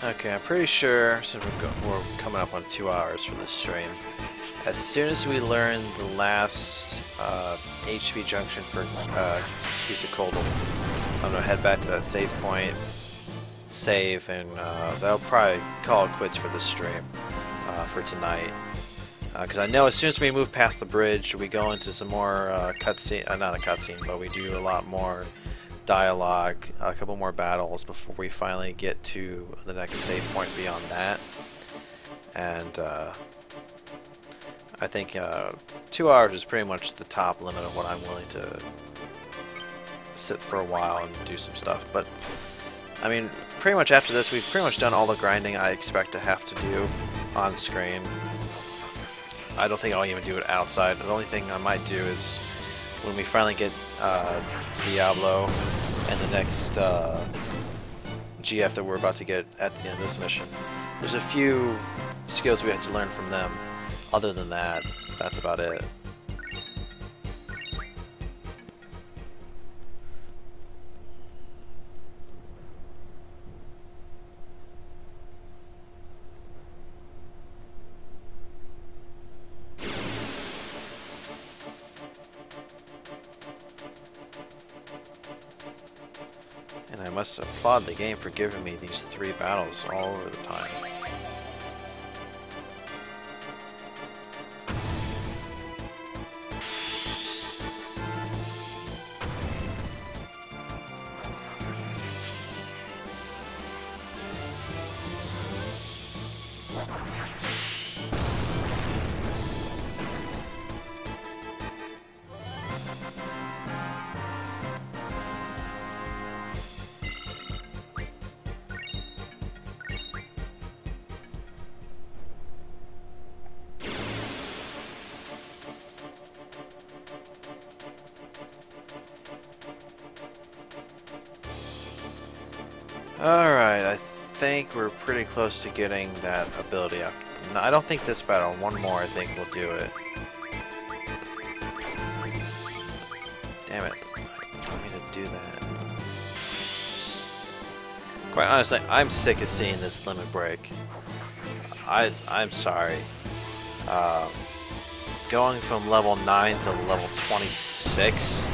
Okay, I'm pretty sure, since we're coming up on 2 hours for this stream, as soon as we learn the last HP junction for Quetzalcoatl, I'm going to head back to that save point, save, and that'll probably call it quits for this stream for tonight. Because I know as soon as we move past the bridge, we go into some more cutscene, not a cutscene, but we do a lot more dialogue, a couple more battles before we finally get to the next save point beyond that. And I think 2 hours is pretty much the top limit of what I'm willing to sit for a while and do some stuff. But I mean, pretty much after this, we've pretty much done all the grinding I expect to have to do on screen. I don't think I'll even do it outside. The only thing I might do is when we finally get Diablo and the next GF that we're about to get at the end of this mission. There's a few skills we have to learn from them. Other than that, that's about it. And I must applaud the game for giving me these 3 battles all over the time. Alright, I think we're pretty close to getting that ability. No, I don't think this battle. One more, I think, will do it. Damn it. I don't mean to do that. Quite honestly, I'm sick of seeing this limit break. I'm sorry. Going from level 9 to level 26,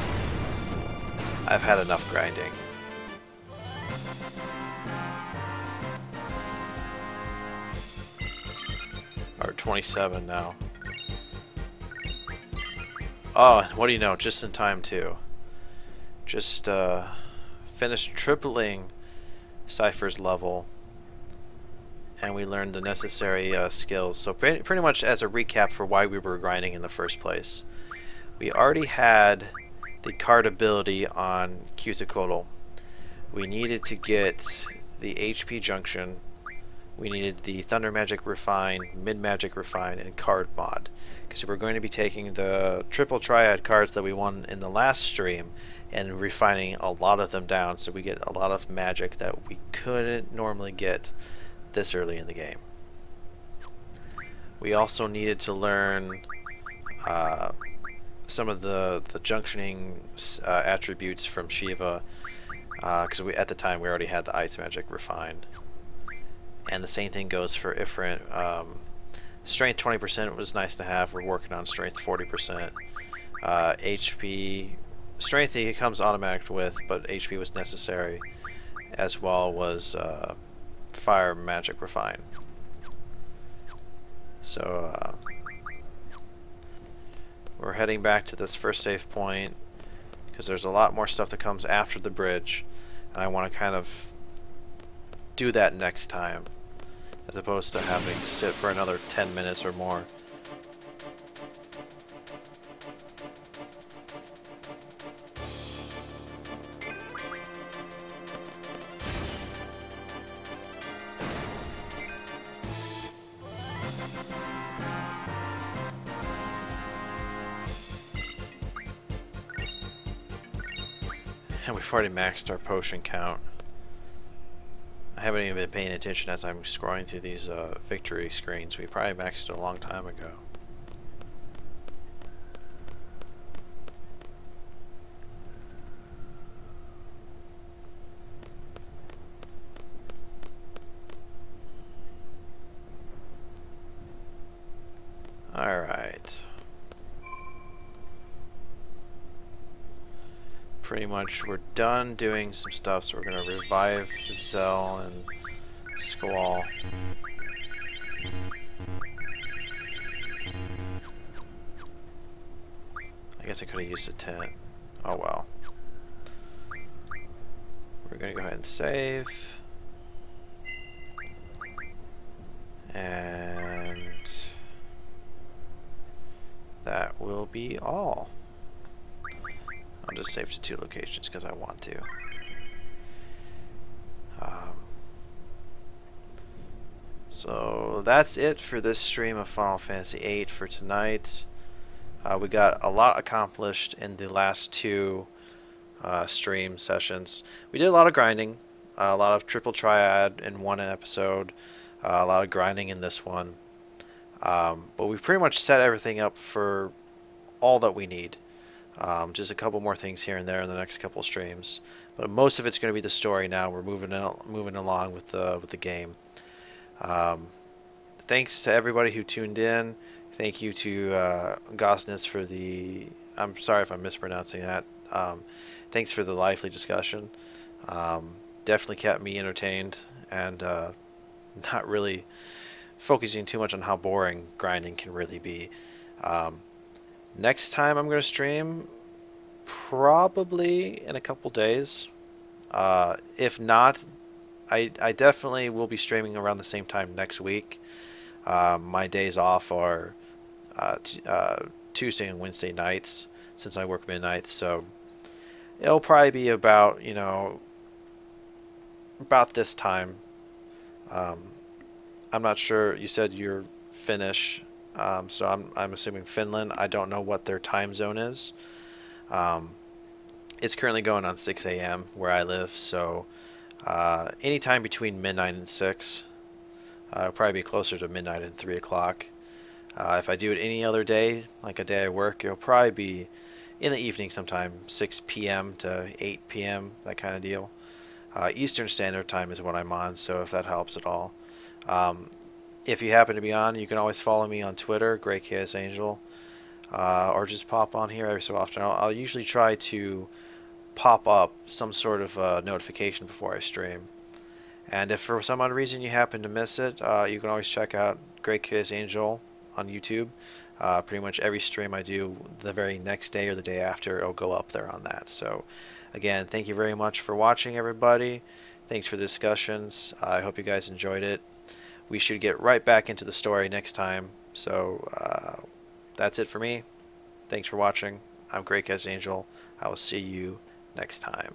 I've had enough grinding. Or 27 now. Oh, what do you know? Just in time too. Just finished tripling Seifer's level, and we learned the necessary skills. So pretty much as a recap for why we were grinding in the first place, we already had the card ability on Quetzalcoatl. We needed to get the HP junction. We needed the Thunder Magic Refine, Mid Magic Refine, and Card Mod. Because we're going to be taking the triple triad cards that we won in the last stream and refining a lot of them down so we get a lot of magic that we couldn't normally get this early in the game. We also needed to learn some of the junctioning attributes from Shiva, because at the time we already had the Ice Magic refined. And the same thing goes for Ifrit. Strength 20% was nice to have. We're working on strength 40%. HP, strength he comes automatic with, but HP was necessary, as well was Fire Magic Refine. So we're heading back to this first save point because there's a lot more stuff that comes after the bridge, and I want to kind of do that next time, as opposed to having to sit for another 10 minutes or more. And we've already maxed our potion count. I haven't even been paying attention as I'm scrolling through these victory screens. We probably maxed it a long time ago. pretty much we're done doing some stuff, so we're gonna revive Zell and Squall. I guess I could have used a tent. Oh well. We're gonna go ahead and save. And that will be all. I'll just save to 2 locations because I want to. So that's it for this stream of Final Fantasy VIII for tonight. We got a lot accomplished in the last 2 stream sessions. We did a lot of grinding, a lot of triple triad in one episode, a lot of grinding in this one. But we've pretty much set everything up for all that we need. Just a couple more things here and there in the next couple streams, but most of it's going to be the story now. We're moving along with the game. Thanks to everybody who tuned in. Thank you to Gosnitz for the... I'm sorry if I'm mispronouncing that. Thanks for the lively discussion. Definitely kept me entertained and not really focusing too much on how boring grinding can really be. Next time I'm going to stream, probably in a couple days. If not, I definitely will be streaming around the same time next week. My days off are Tuesday and Wednesday nights, since I work midnights, so it'll probably be about, you know, about this time. I'm not sure. You said you're Finnish. So I'm assuming Finland. I don't know what their time zone is. It's currently going on 6 a.m. where I live, so anytime between midnight and 6. It'll probably be closer to midnight and 3 o'clock. If I do it any other day, like a day I work, it'll probably be in the evening sometime, 6 p.m. to 8 p.m., that kind of deal. Eastern Standard Time is what I'm on, so if that helps at all. If you happen to be on, you can always follow me on Twitter, grekaosangel, or just pop on here every so often. I'll usually try to pop up some sort of notification before I stream. And if for some odd reason you happen to miss it, you can always check out grekaosangel on YouTube. Pretty much every stream I do the very next day or the day after, it'll go up there on that. So again, thank you very much for watching, everybody. Thanks for the discussions. I hope you guys enjoyed it. We should get right back into the story next time. So that's it for me. Thanks for watching. I'm grekaosangel. I will see you next time.